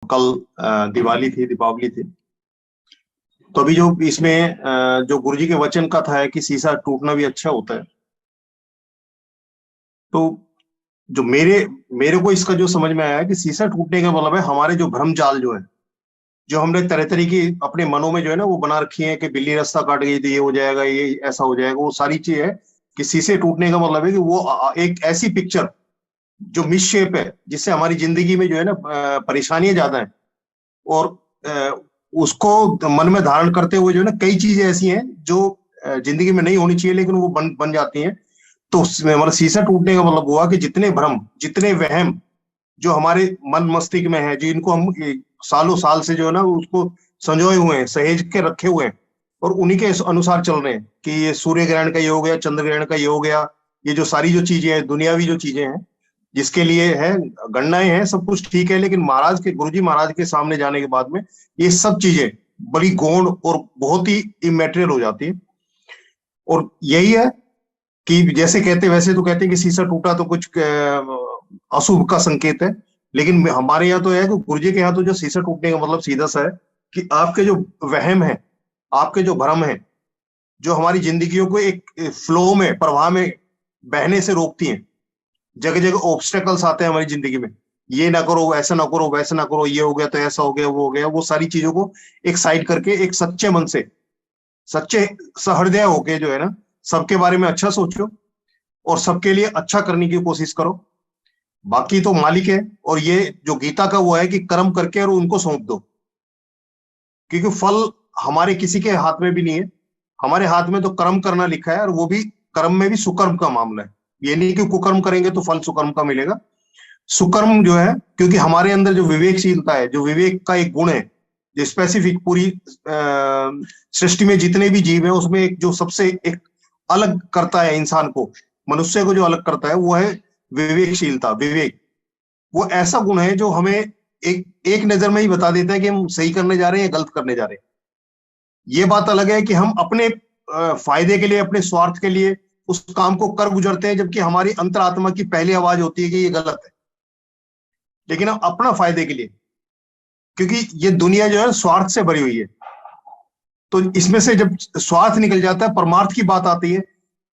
कल दिवाली थी, दीपावली थी। तो अभी जो इसमें जो गुरुजी के वचन का था है कि शीशा टूटना भी अच्छा होता है। तो जो मेरे मेरे को इसका जो समझ में आया है कि शीशा टूटने का मतलब है हमारे जो भ्रम जाल जो है, जो हमने तरह तरह की अपने मनों में जो है ना वो बना रखी है कि बिल्ली रास्ता काट गई तो ये हो जाएगा, ये ऐसा हो जाएगा, वो सारी चीज है कि शीशे टूटने का मतलब है कि वो एक ऐसी पिक्चर जो मिस शेप है जिससे हमारी जिंदगी में जो है ना परेशानियां ज्यादा है। और अ, उसको मन में धारण करते हुए जो है ना कई चीजें ऐसी हैं जो जिंदगी में नहीं होनी चाहिए लेकिन वो बन बन जाती हैं। तो उसमें मतलब शीशा टूटने का मतलब हुआ कि जितने भ्रम, जितने वहम जो हमारे मन मस्तिष्क में है, जिनको हम सालों साल से जो है ना उसको संजोए हुए हैं, सहेज के रखे हुए हैं, और उन्हीं के अनुसार चल रहे हैं कि ये सूर्य ग्रहण का ये हो गया, चंद्र ग्रहण का ये हो गया, ये जो सारी जो चीजें हैं, दुनियावी जो चीजें हैं, जिसके लिए है गणनाएं हैं, सब कुछ ठीक है, लेकिन महाराज के, गुरुजी महाराज के सामने जाने के बाद में ये सब चीजें बड़ी गौण और बहुत ही इमेटेरियल हो जाती है। और यही है कि जैसे कहते, वैसे तो कहते हैं कि शीशा टूटा तो कुछ अशुभ का संकेत है, लेकिन हमारे यहाँ तो है कि गुरुजी के यहाँ तो जो शीशा टूटने का मतलब सीधा सा है कि आपके जो वहम है, आपके जो भ्रम है, जो हमारी जिंदगियों को एक फ्लो में, प्रवाह में बहने से रोकती हैं। जगह जगह ऑब्स्टेकल्स आते हैं हमारी जिंदगी में, ये ना करो, ऐसा ना करो, वैसा ना करो, ये हो गया तो ऐसा हो गया, वो हो गया, वो सारी चीजों को एक साइड करके एक सच्चे मन से, सच्चे सहृदय होके जो है ना सबके बारे में अच्छा सोचो और सबके लिए अच्छा करने की कोशिश करो। बाकी तो मालिक है। और ये जो गीता का वो है कि कर्म करके और उनको सौंप दो, क्योंकि फल हमारे किसी के हाथ में भी नहीं है। हमारे हाथ में तो कर्म करना लिखा है, और वो भी कर्म में भी सुकर्म का मामला है। ये नहीं कि कुकर्म करेंगे तो फल सुकर्म का मिलेगा। सुकर्म जो है, क्योंकि हमारे अंदर जो विवेकशीलता है, जो विवेक का एक गुण है, जो स्पेसिफिक पूरी सृष्टि में जितने भी जीव है उसमें एक जो सबसे एक अलग करता है इंसान को, मनुष्य को जो अलग करता है वो है विवेकशीलता, विवेक। वो ऐसा गुण है जो हमें एक एक नजर में ही बता देता है कि हम सही करने जा रहे हैं या गलत करने जा रहे हैं। ये बात अलग है कि हम अपने फायदे के लिए, अपने स्वार्थ के लिए उस काम को कर गुजरते हैं, जबकि हमारी अंतरात्मा की पहली आवाज होती है कि ये गलत है, लेकिन हम अपना फायदे के लिए, क्योंकि ये दुनिया जो है स्वार्थ से भरी हुई है। तो इसमें से जब स्वार्थ निकल जाता है, परमार्थ की बात आती है,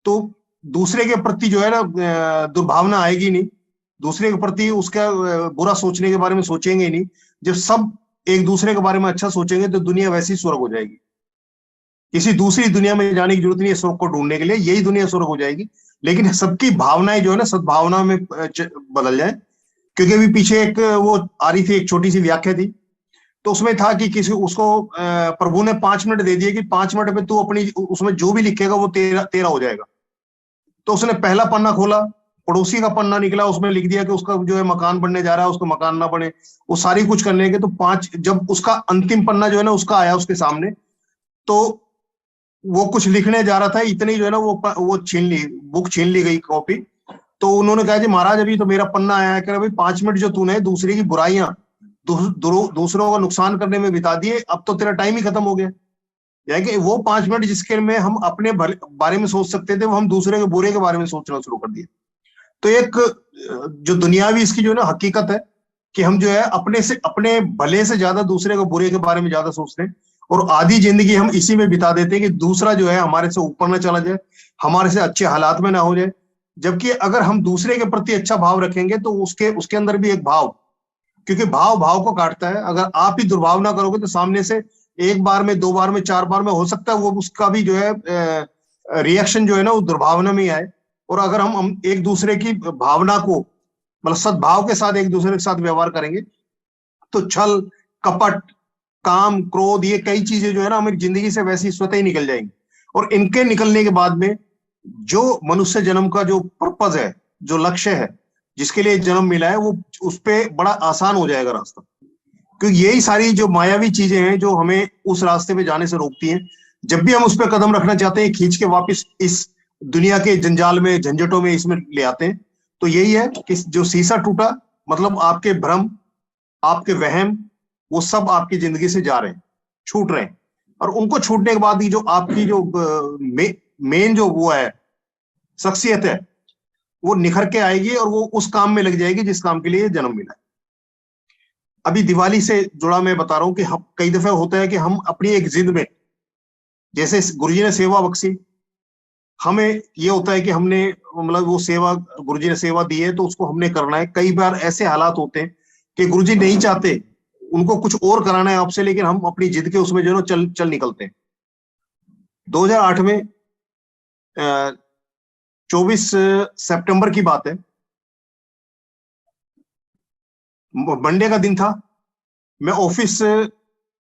तो दूसरे के प्रति जो है ना दुर्भावना आएगी नहीं, दूसरे के प्रति उसका बुरा सोचने के बारे में सोचेंगे ही नहीं। जब सब एक दूसरे के बारे में अच्छा सोचेंगे तो दुनिया वैसी स्वर्ग हो जाएगी। किसी दूसरी दुनिया में जाने की जरूरत नहीं है स्वर्ग को ढूंढने के लिए, यही दुनिया स्वर्ग हो जाएगी। लेकिन सबकी भावनाएं जो है ना सद्भावना में बदल जाए। क्योंकि अभी पीछे एक वो आ रही थी, एक छोटी सी व्याख्या थी, तो उसमें था कि किसी उसको प्रभु ने 5 मिनट दे दिए कि 5 मिनट में तू अपनी उसमें जो भी लिखेगा वो तेरा तेरा हो जाएगा। तो उसने पहला पन्ना खोला, पड़ोसी का पन्ना निकला, उसमें लिख दिया कि उसका जो है मकान बनने जा रहा है, उसका मकान ना बने, वो सारी कुछ करने के। तो जब उसका अंतिम पन्ना जो है ना उसका आया उसके सामने, तो वो कुछ लिखने जा रहा था, इतनी जो है ना वो छीन ली, बुक छीन ली गई, कॉपी। तो उन्होंने कहा जी महाराज अभी तो मेरा पन्ना आया है, कह रहा भाई 5 मिनट जो तूने दूसरे की बुराइयां, दूसरों का नुकसान करने में बिता दिए, अब तो तेरा टाइम ही खत्म हो गया। यानी कि वो 5 मिनट जिसके में हम अपने बारे में सोच सकते थे, वो हम दूसरे के बुरे के बारे में सोचना शुरू कर दिए। तो एक जो दुनियावी इसकी जो है ना हकीकत है कि हम जो है अपने से, अपने भले से ज्यादा दूसरे के बुरे के बारे में ज्यादा सोचते हैं, और आधी जिंदगी हम इसी में बिता देते हैं कि दूसरा जो है हमारे से ऊपर ना चला जाए, हमारे से अच्छे हालात में ना हो जाए। जबकि अगर हम दूसरे के प्रति अच्छा भाव रखेंगे तो उसके उसके अंदर भी एक भाव, क्योंकि भाव भाव को काटता है। अगर आप ही दुर्भाव ना करोगे तो सामने से एक बार में, दो बार में, चार बार में हो सकता है वो उसका भी जो है रिएक्शन जो है ना वो दुर्भावना में ही आए। और अगर हम एक दूसरे की भावना को, मतलब सद्भाव के साथ एक दूसरे के साथ व्यवहार करेंगे, तो छल, कपट, काम, क्रोध, ये कई चीजें जो है ना हमारी जिंदगी से वैसी स्वतः ही निकल जाएंगी। और इनके निकलने के बाद में जो मनुष्य जन्म का जो पर्पज है, जो लक्ष्य है, जिसके लिए जन्म मिला है, वो उस पर बड़ा आसान हो जाएगा रास्ता। क्योंकि यही सारी जो मायावी चीजें हैं जो हमें उस रास्ते पे जाने से रोकती हैं। जब भी हम उस पर कदम रखना चाहते हैं, खींच के वापस इस दुनिया के जंजाल में, झंझटों में, इसमें ले आते हैं। तो यही है कि जो शीशा टूटा मतलब आपके भ्रम, आपके वहम, वो सब आपकी जिंदगी से जा रहे हैं, छूट रहे हैं। और उनको छूटने के बाद ही जो आपकी जो मेन जो वो है, शख्सियत है, वो निखर के आएगी और वो उस काम में लग जाएगी जिस काम के लिए जन्म मिला है। अभी दिवाली से जुड़ा मैं बता रहा हूँ कि हम कई दफे होता है कि हम अपनी एक जिद में, जैसे गुरुजी ने सेवा बख्शी, हमें ये होता है कि हमने मतलब वो सेवा, गुरुजी ने सेवा दी है तो उसको हमने करना है। कई बार ऐसे हालात होते हैं कि गुरुजी नहीं चाहते, उनको कुछ और कराना है आपसे, लेकिन हम अपनी जिद के उसमें जो है ना चल चल निकलते हैं। 2008 में 24 सितंबर की बात है, मंडे का दिन था। मैं ऑफिस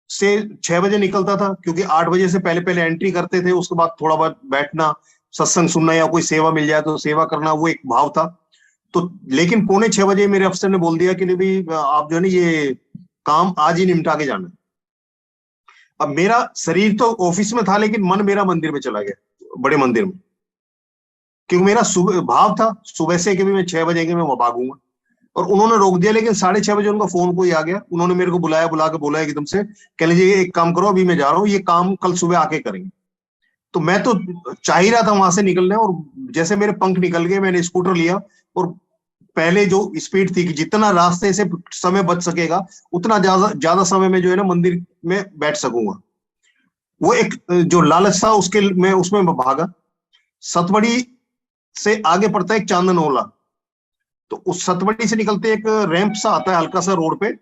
से 6 बजे निकलता था, क्योंकि 8 बजे से पहले पहले एंट्री करते थे, उसके बाद थोड़ा बहुत बैठना, सत्संग सुनना या कोई सेवा मिल जाए तो सेवा करना, वो एक भाव था। तो लेकिन 5:45 मेरे अफसर ने बोल दिया कि नहीं भाई, आप जो है ना ये काम आज ही निपटा के जाना। अब मेरा शरीर तो ऑफिस में था, लेकिन मन मेरा मंदिर में चला गया, बड़े मंदिर में, क्योंकि मेरा सुबह भाव था सुबह से कि भी मैं 6 बजे के मैं वहां भागूंगा। और उन्होंने रोक दिया, लेकिन 6:30 बजे उनका फोन कोई आ गया, उन्होंने मेरे को बुलाया, बुला के बोला एकदम से, कह लीजिए एक काम करो, अभी मैं जा रहा हूँ, ये काम कल सुबह आके करेंगे। तो मैं तो चाह ही रहा था वहां से निकलने, और जैसे मेरे पंख निकल गए, मैंने स्कूटर लिया, और पहले जो स्पीड थी कि जितना रास्ते से समय बच सकेगा उतना ज्यादा ज्यादा समय में जो है ना मंदिर में बैठ सकूंगा, वो एक जो लालच था उसके मैं उसमें भागा। सतबड़ी से आगे पड़ता है एक चांदन ओला, तो उस सतबड़ी से निकलते एक रैंप सा आता है हल्का सा रोड पे,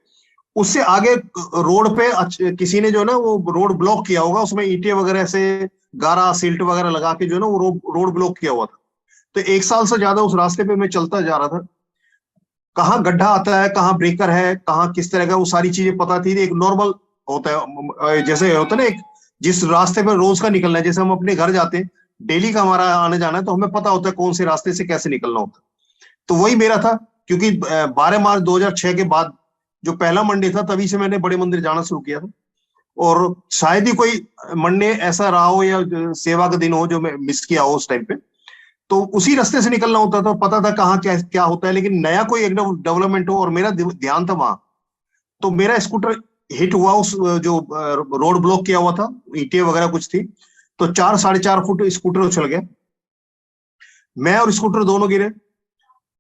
उससे आगे रोड पे किसी ने जो है ना वो रोड ब्लॉक किया होगा, उसमें ईंटें वगैरह से गारा सिल्ट वगैरह लगा के जो है ना वो रोड ब्लॉक किया हुआ था। तो 1 साल से ज्यादा उस रास्ते पे मैं चलता जा रहा था। कहाँ गड्ढा आता है, कहाँ ब्रेकर है, कहाँ किस तरह का, वो सारी चीजें पता थी। एक नॉर्मल होता है, जैसे होता है ना, एक जिस रास्ते पर रोज का निकलना है, जैसे हम अपने घर जाते हैं, डेली का हमारा आने जाना है, तो हमें पता होता है कौन से रास्ते से कैसे निकलना होता है। तो वही मेरा था, क्योंकि 12 मार्च 2006 के बाद जो पहला मंडे था, तभी से मैंने बड़े मंदिर जाना शुरू किया था। और शायद ही कोई मंडे ऐसा रहा हो या सेवा का दिन हो जो मैं मिस किया हो उस टाइम पे। तो उसी रास्ते से निकलना होता था, पता था कहाँ क्या क्या होता है, लेकिन नया कोई एकदम डेवलपमेंट हो, और मेरा ध्यान था वहां। तो मेरा स्कूटर हिट हुआ उस जो रोड ब्लॉक किया हुआ था, ईंटें वगैरह कुछ थी, तो 4-4.5 फुट स्कूटर उछल गया, मैं और स्कूटर दोनों गिरे।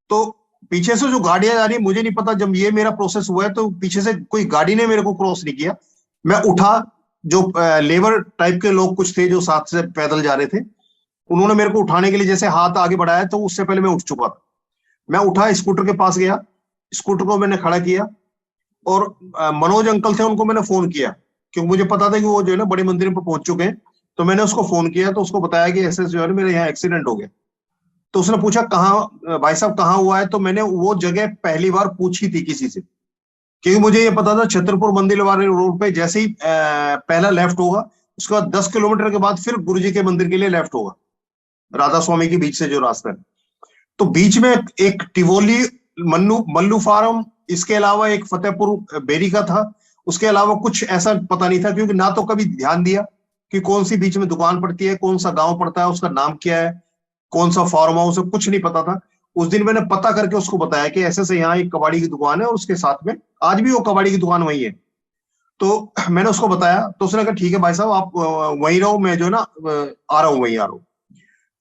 तो पीछे से जो गाड़ियां जा रही है, मुझे नहीं पता, जब ये मेरा प्रोसेस हुआ है तो पीछे से कोई गाड़ी ने मेरे को क्रॉस नहीं किया। मैं उठा, जो लेबर टाइप के लोग कुछ थे जो साथ से पैदल जा रहे थे, उन्होंने मेरे को उठाने के लिए जैसे हाथ आगे बढ़ाया, तो उससे पहले मैं उठ चुका था। मैं उठा, स्कूटर के पास गया, स्कूटर को मैंने खड़ा किया, और मनोज अंकल थे, उनको मैंने फोन किया, क्योंकि मुझे पता था कि वो जो है ना बड़े मंदिर पर पहुंच चुके हैं। तो मैंने उसको फोन किया, तो उसको बताया कि ऐसे जो है मेरे यहाँ एक्सीडेंट हो गया। तो उसने पूछा कहाँ भाई साहब, कहाँ हुआ है? तो मैंने वो जगह पहली बार पूछी थी किसी से, क्योंकि मुझे ये पता था छतरपुर मंदिर वाले रोड पे जैसे ही पहला लेफ्ट होगा, उसके बाद 10 किलोमीटर के बाद फिर गुरुजी के मंदिर के लिए लेफ्ट होगा, राधा स्वामी के बीच से जो रास्ता है। तो बीच में एक टिवोली मल्लू फार्म, इसके अलावा एक फतेहपुर बेरी का था, उसके अलावा कुछ ऐसा पता नहीं था, क्योंकि ना तो कभी ध्यान दिया कि कौन सी बीच में दुकान पड़ती है, कौन सा गांव पड़ता है, उसका नाम क्या है, कौन सा फार्म हाउस है, कुछ नहीं पता था। उस दिन मैंने पता करके उसको बताया कि ऐसे से यहाँ एक कबाड़ी की दुकान है, और उसके साथ में आज भी वो कबाड़ी की दुकान वही है। तो मैंने उसको बताया, तो उसने कहा ठीक है भाई साहब, आप वहीं रहो, मैं जो है ना आ रहा हूँ, वहीं आ रहा हूँ।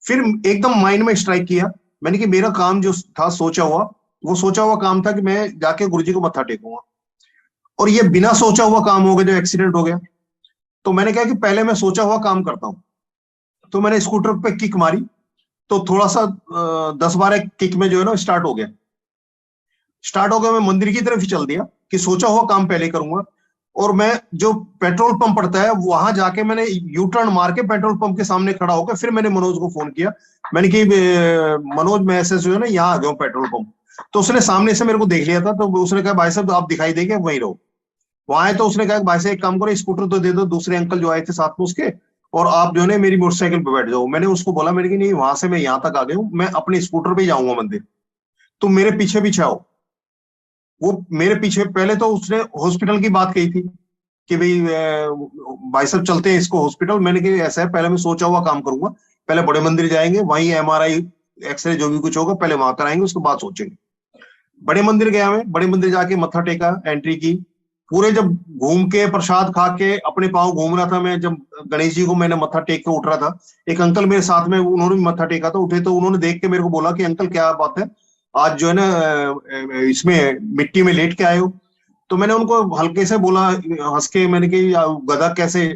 फिर एकदम माइंड में स्ट्राइक किया मैंने कि मेरा काम जो था सोचा हुआ, वो सोचा हुआ काम था कि मैं जाके गुरुजी को मत्था टेकूंगा, और ये बिना सोचा हुआ काम हो गया जो एक्सीडेंट हो गया। तो मैंने कहा कि पहले मैं सोचा हुआ काम करता हूँ। तो मैंने स्कूटर पे किक मारी, तो थोड़ा सा 10-12 किक में जो है ना स्टार्ट हो गया, मैं मंदिर की तरफ ही चल दिया कि सोचा हुआ काम पहले करूंगा। और मैं जो पेट्रोल पंप पड़ता है वहां जाके मैंने यू टर्न मार के पेट्रोल पंप के सामने खड़ा होकर फिर मैंने मनोज को फोन किया। मैंने कि मनोज, मैं ऐसे जो है ना यहाँ आ गया हूँ पेट्रोल पंप। तो उसने सामने से मेरे को देख लिया था, तो उसने कहा भाई साहब आप दिखाई देंगे, वहीं रहो। वहां आए तो उसने कहा भाई साहब एक काम करो, स्कूटर तो दे दो दूसरे अंकल जो आए थे साथ में उसके, और आप जो है मेरी मोटरसाइकिल पे बैठ जाओ। मैंने उसको बोला, मैंने कि नहीं, वहां से मैं यहाँ तक आ गया हूँ, मैं अपने स्कूटर पे जाऊंगा मंदिर, तुम मेरे पीछे पीछे आओ। वो मेरे पीछे, पहले तो उसने हॉस्पिटल की बात कही थी कि भाई भाई साहब चलते हैं इसको हॉस्पिटल। मैंने कहा ऐसा है, पहले मैं सोचा हुआ काम करूंगा, पहले बड़े मंदिर जाएंगे, वहीं MRI एक्सरे जो भी कुछ होगा पहले वहां कराएंगे, उसके बाद सोचेंगे। बड़े मंदिर गया मैं, बड़े मंदिर जाके मत्था टेका, एंट्री की, पूरे जब घूम के प्रसाद खा के अपने पाँव घूम रहा था मैं, जब गणेश जी को मैंने मत्था टेक के उठ रहा था, एक अंकल मेरे साथ में, उन्होंने भी मत्था टेका था, उठे तो उन्होंने देख के मेरे को बोला कि अंकल क्या बात है, आज जो है ना इसमें मिट्टी में लेट के आए हो। तो मैंने उनको हल्के से बोला, हंस के मैंने कि गधा कैसे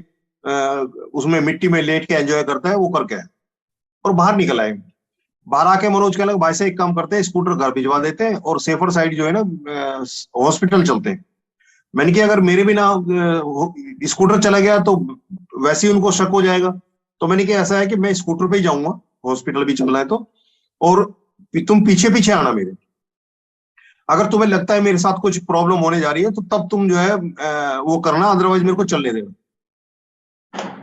उसमें मिट्टी में लेट के एंजॉय करता है वो करके आए। और बाहर निकल आए। बाहर आके मनोज कहने लगा, भाई से एक काम करते हैं, स्कूटर घर भिजवा देते हैं और सेफर साइड जो है ना हॉस्पिटल चलते हैं। मैंने कहा अगर मेरे भी ना स्कूटर चला गया तो वैसे ही उनको शक हो जाएगा। तो मैंने कहा ऐसा है कि मैं स्कूटर पे ही जाऊंगा, हॉस्पिटल भी चलना है तो, और तुम पीछे पीछे आना मेरे। अगर तुम्हें लगता है मेरे साथ कुछ प्रॉब्लम होने जा रही है तो तब तुम जो है वो करना, अदरवाइज मेरे को चलने देना।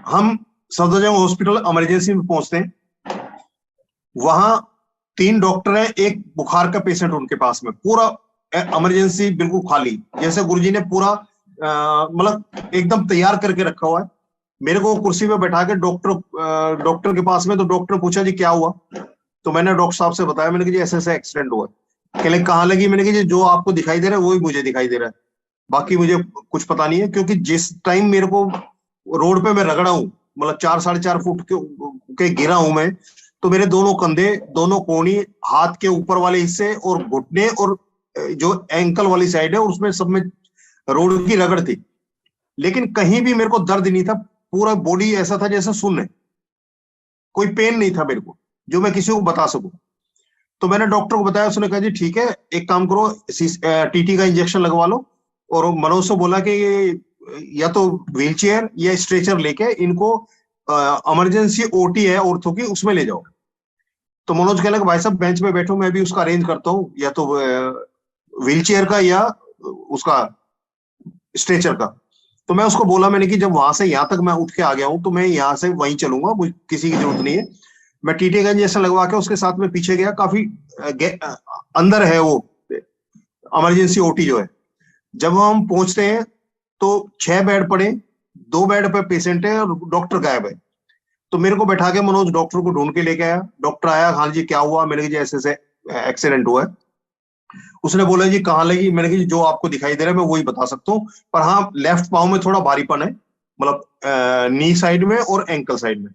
हम सफदरजंग हॉस्पिटल इमरजेंसी में पहुंचते हैं। वहां 3 डॉक्टर हैं, एक बुखार का पेशेंट उनके पास में, पूरा इमरजेंसी बिल्कुल खाली, जैसे गुरुजी ने पूरा मतलब एकदम तैयार करके रखा हुआ है। मेरे को कुर्सी पे बैठा के डॉक्टर के पास में, तो डॉक्टर पूछा जी क्या हुआ। तो मैंने डॉक्टर साहब से बताया, मैंने कहा जी ऐसे ऐसे एक्सीडेंट हुआ। कहले कहाँ लगी। मैंने कहा जी जो आपको दिखाई दे रहा है वही मुझे दिखाई दे रहा है, बाकी मुझे कुछ पता नहीं है। क्योंकि जिस टाइम मेरे को रोड पे मैं रगड़ा हूँ, मतलब 4-4.5 फुट के गिरा हूं मैं, तो मेरे दोनों कंधे, दोनों कोहनी, हाथ के ऊपर वाले हिस्से और घुटने और जो एंकल वाली साइड है उसमें सब में रोड की रगड़ थी। लेकिन कहीं भी मेरे को दर्द नहीं था, पूरा बॉडी ऐसा था जैसे शून्य, कोई पेन नहीं था मेरे को जो मैं किसी को बता सकूं। तो मैंने डॉक्टर को बताया, उसने कहा जी ठीक है, एक काम करो, टीटी का इंजेक्शन लगवा लो। और मनोज से बोला कि या तो व्हील चेयर या स्ट्रेचर लेके इनको इमरजेंसी ओटी है ऑर्थो की, उसमें ले जाओ। तो मनोज कहने लगा भाई साहब बेंच पे बैठो, मैं भी उसका अरेंज करता हूँ, या तो व्हील चेयर का या उसका स्ट्रेचर का। तो मैं उसको बोला, मैंने कि जब वहां से यहाँ तक मैं उठ के आ गया हूँ तो मैं यहाँ से वहीं चलूंगा, मुझे किसी की जरूरत नहीं है। मैं टीटी का इंजेक्शन लगवा के उसके साथ में पीछे गया, काफी अंदर है वो इमरजेंसी ओटी जो है। जब हम पहुंचते हैं तो 6 बेड पड़े, 2 बेड पे पेशेंट है और डॉक्टर गायब है। तो मेरे को बैठा के मनोज डॉक्टर को ढूंढ के लेके आया। डॉक्टर आया, हाँ जी क्या हुआ। मैंने कहा जी ऐसे ऐसे एक्सीडेंट हुआ है। उसने बोला जी कहाँ लगी। मैंने कहा जो आपको दिखाई दे रहा है मैं वही बता सकता हूँ, पर हाँ लेफ्ट पाँव में थोड़ा भारीपन है, मतलब नी साइड में और एंकल साइड में।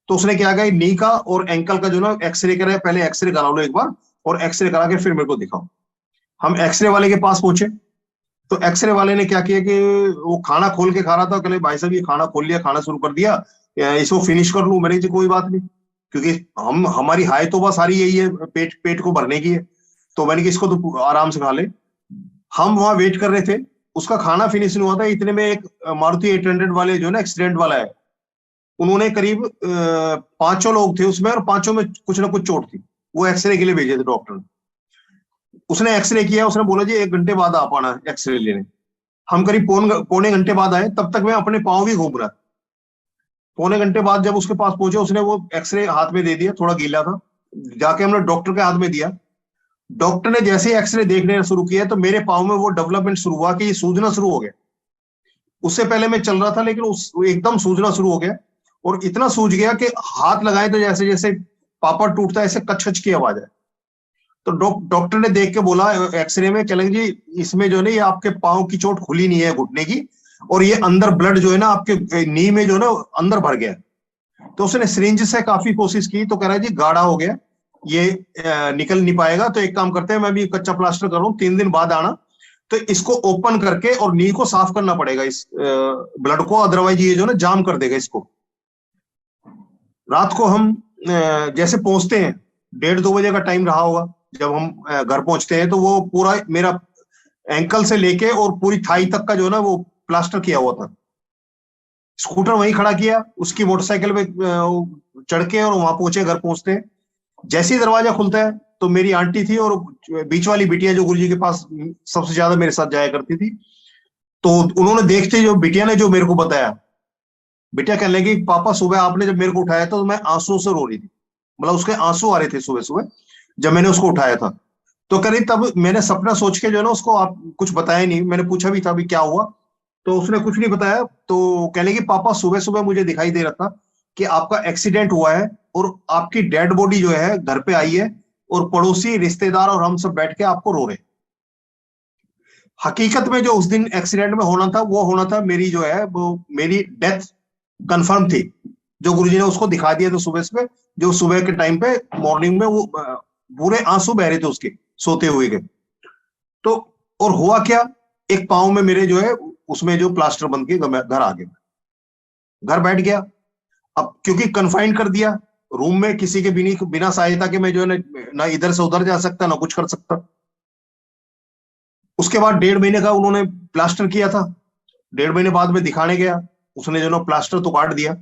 तो उसने क्या कहा, नी का और एंकल का जो ना एक्सरे करे, पहले एक्सरे करा लो एक बार, और एक्सरे करा के फिर मेरे को दिखाओ। हम एक्सरे वाले के पास पहुंचे तो एक्सरे वाले ने क्या किया कि वो खाना खोल के खा रहा था। कहले भाई साहब ये खाना खोल लिया, खाना शुरू कर दिया, इसको फिनिश कर लूं। मैंने कहा कोई बात नहीं, क्योंकि हमारी हाय तो बस सारी यही है, पेट को भरने की है। तो मैंने कहा इसको तो आराम से खा ले। हम वहां वेट कर रहे थे, उसका खाना फिनिश नहीं हुआ था, इतने में एक मारुति 800 वाले जो है ना एक्सीडेंट वाला है, उन्होंने करीब 5 लोग थे उसमें, और 5 में कुछ ना कुछ चोट थी। वो एक्सरे के लिए भेजे थे डॉक्टर ने। उसने एक्सरे किया, उसने बोला जी 1 घंटे बाद आप आना एक्सरे लेने। हम करीब पौने घंटे बाद आए, तब तक मैं अपने पाँव भी घूम रहा। पौने घंटे बाद जब उसके पास पहुंचे, उसने वो एक्सरे हाथ में दे दिया, थोड़ा गीला था, जाके हमने डॉक्टर के हाथ में दिया। डॉक्टर ने जैसे ही एक्सरे देखने शुरू किया तो मेरे पाँव में वो डेवलपमेंट शुरू हुआ कि ये सूजना शुरू हो गया। उससे पहले मैं चल रहा था, लेकिन एकदम सूजना शुरू हो गया, और इतना सूज गया कि हाथ लगाए तो जैसे जैसे पापड़ टूटता है ऐसे कच की आवाज है। तो डॉक्टर ने देख के बोला एक्सरे में, कह जी इसमें जो है ना ये आपके पाँव की चोट खुली नहीं है घुटने की, और ये अंदर ब्लड जो है ना आपके नी में जो है ना अंदर भर गया। तो उसने सिरिंज से काफी कोशिश की, तो कह रहा है जी गाढ़ा हो गया, ये निकल नहीं पाएगा। तो एक काम करते हैं, मैं भी कच्चा प्लास्टर कर रहा हूँ, 3 दिन बाद आना, तो इसको ओपन करके और नी को साफ करना पड़ेगा इस ब्लड को, अदरवाइज ये जो ना जाम कर देगा इसको। रात को हम जैसे पहुंचते हैं, 1:30-2 बजे का टाइम रहा होगा जब हम घर पहुंचते हैं, तो वो पूरा मेरा एंकल से लेके और पूरी थाई तक का जो है ना वो प्लास्टर किया हुआ था। स्कूटर वहीं खड़ा किया, उसकी मोटरसाइकिल पे चढ़ के और वहां पहुंचे। घर पहुंचते हैं, जैसे ही दरवाजा खुलता है तो मेरी आंटी थी और बीच वाली बिटिया जो गुरुजी के पास सबसे ज्यादा मेरे साथ जाया करती थी, तो उन्होंने देखते जो बिटिया ने जो मेरे को बताया, बिटिया कहने लगी पापा सुबह आपने जब मेरे को उठाया था तो मैं आंसुओं से रो रही थी, मतलब उसके आंसू आ रहे थे सुबह सुबह जब मैंने उसको उठाया था। तो कह रही तब मैंने सपना सोच के जो है ना उसको आप कुछ बताया नहीं, मैंने पूछा भी था अभी क्या हुआ, तो उसने कुछ नहीं बताया। तो कहने की पापा सुबह सुबह मुझे दिखाई दे रहा था कि आपका एक्सीडेंट हुआ है और आपकी डेड बॉडी जो है घर पे आई है, और पड़ोसी रिश्तेदार और हम सब बैठ के आपको रो रहे। हकीकत में जो उस दिन एक्सीडेंट में होना था वो होना था, मेरी जो है वो मेरी डेथ कंफर्म थी, जो गुरुजी ने उसको दिखा दिया था सुबह सुबह, जो सुबह के टाइम पे मॉर्निंग में वो पूरे आंसू बह रहे थे उसके सोते हुए के। तो और हुआ क्या, एक पाँव में मेरे जो है उसमें जो प्लास्टर बन के घर आ गया, घर बैठ गया। अब क्योंकि कन्फाइंड कर दिया रूम में, किसी के बिना सहायता के मैं जो है ना इधर से उधर जा सकता ना कुछ कर सकता। उसके बाद 1.5 महीने का उन्होंने प्लास्टर किया था। 1.5 महीने बाद में दिखाने गया, उसने जो ना प्लास्टर तो काट दिया।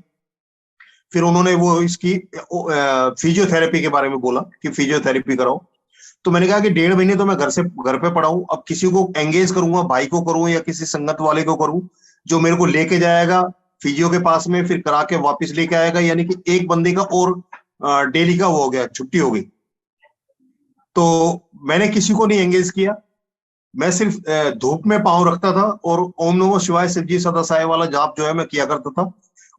फिर उन्होंने वो इसकी फिजियोथेरेपी के बारे में बोला कि फिजियोथेरेपी कराओ। तो मैंने कहा कि 1.5 महीने तो मैं घर पे पड़ा हूं, अब किसी को एंगेज करूंगा, भाई को करूं या किसी संगत वाले को करूं जो मेरे को लेके जाएगा फिजियो के पास में, फिर करा के वापस लेके आएगा, यानी कि एक बंदे का और डेली का वो हो गया, छुट्टी हो गई। तो मैंने किसी को नहीं एंगेज किया, मैं सिर्फ धूप में पांव रखता था और ओम नमो शिवाय शिव जी सदा साई वाला जाप जो है मैं किया करता था।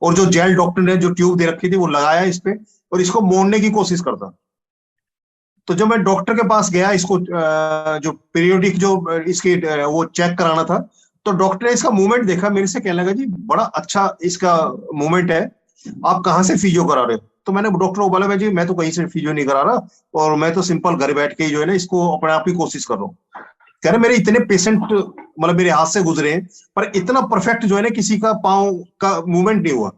और जो जेल डॉक्टर ने जो ट्यूब दे रखी थी वो लगाया इस पे और इसको मोड़ने की कोशिश करता। तो जब मैं डॉक्टर के पास गया इसको जो पीरियोडिक जो इसकी वो चेक कराना था, तो डॉक्टर ने इसका मूवमेंट देखा, मेरे से कहने लगा जी बड़ा अच्छा इसका मूवमेंट है, आप कहाँ से फिजियो करा रहे हो? तो मैंने डॉक्टर को बोला मैं जी मैं तो कहीं से फिजियो नहीं करा रहा, और मैं तो सिंपल घर बैठ के जो है ना इसको अपने आप ही कोशिश कर रहा हूँ। कह रहे मेरे इतने पेशेंट मतलब मेरे हाथ से गुजरे हैं, पर इतना परफेक्ट जो है ना किसी का पाँव का मूवमेंट नहीं हुआ।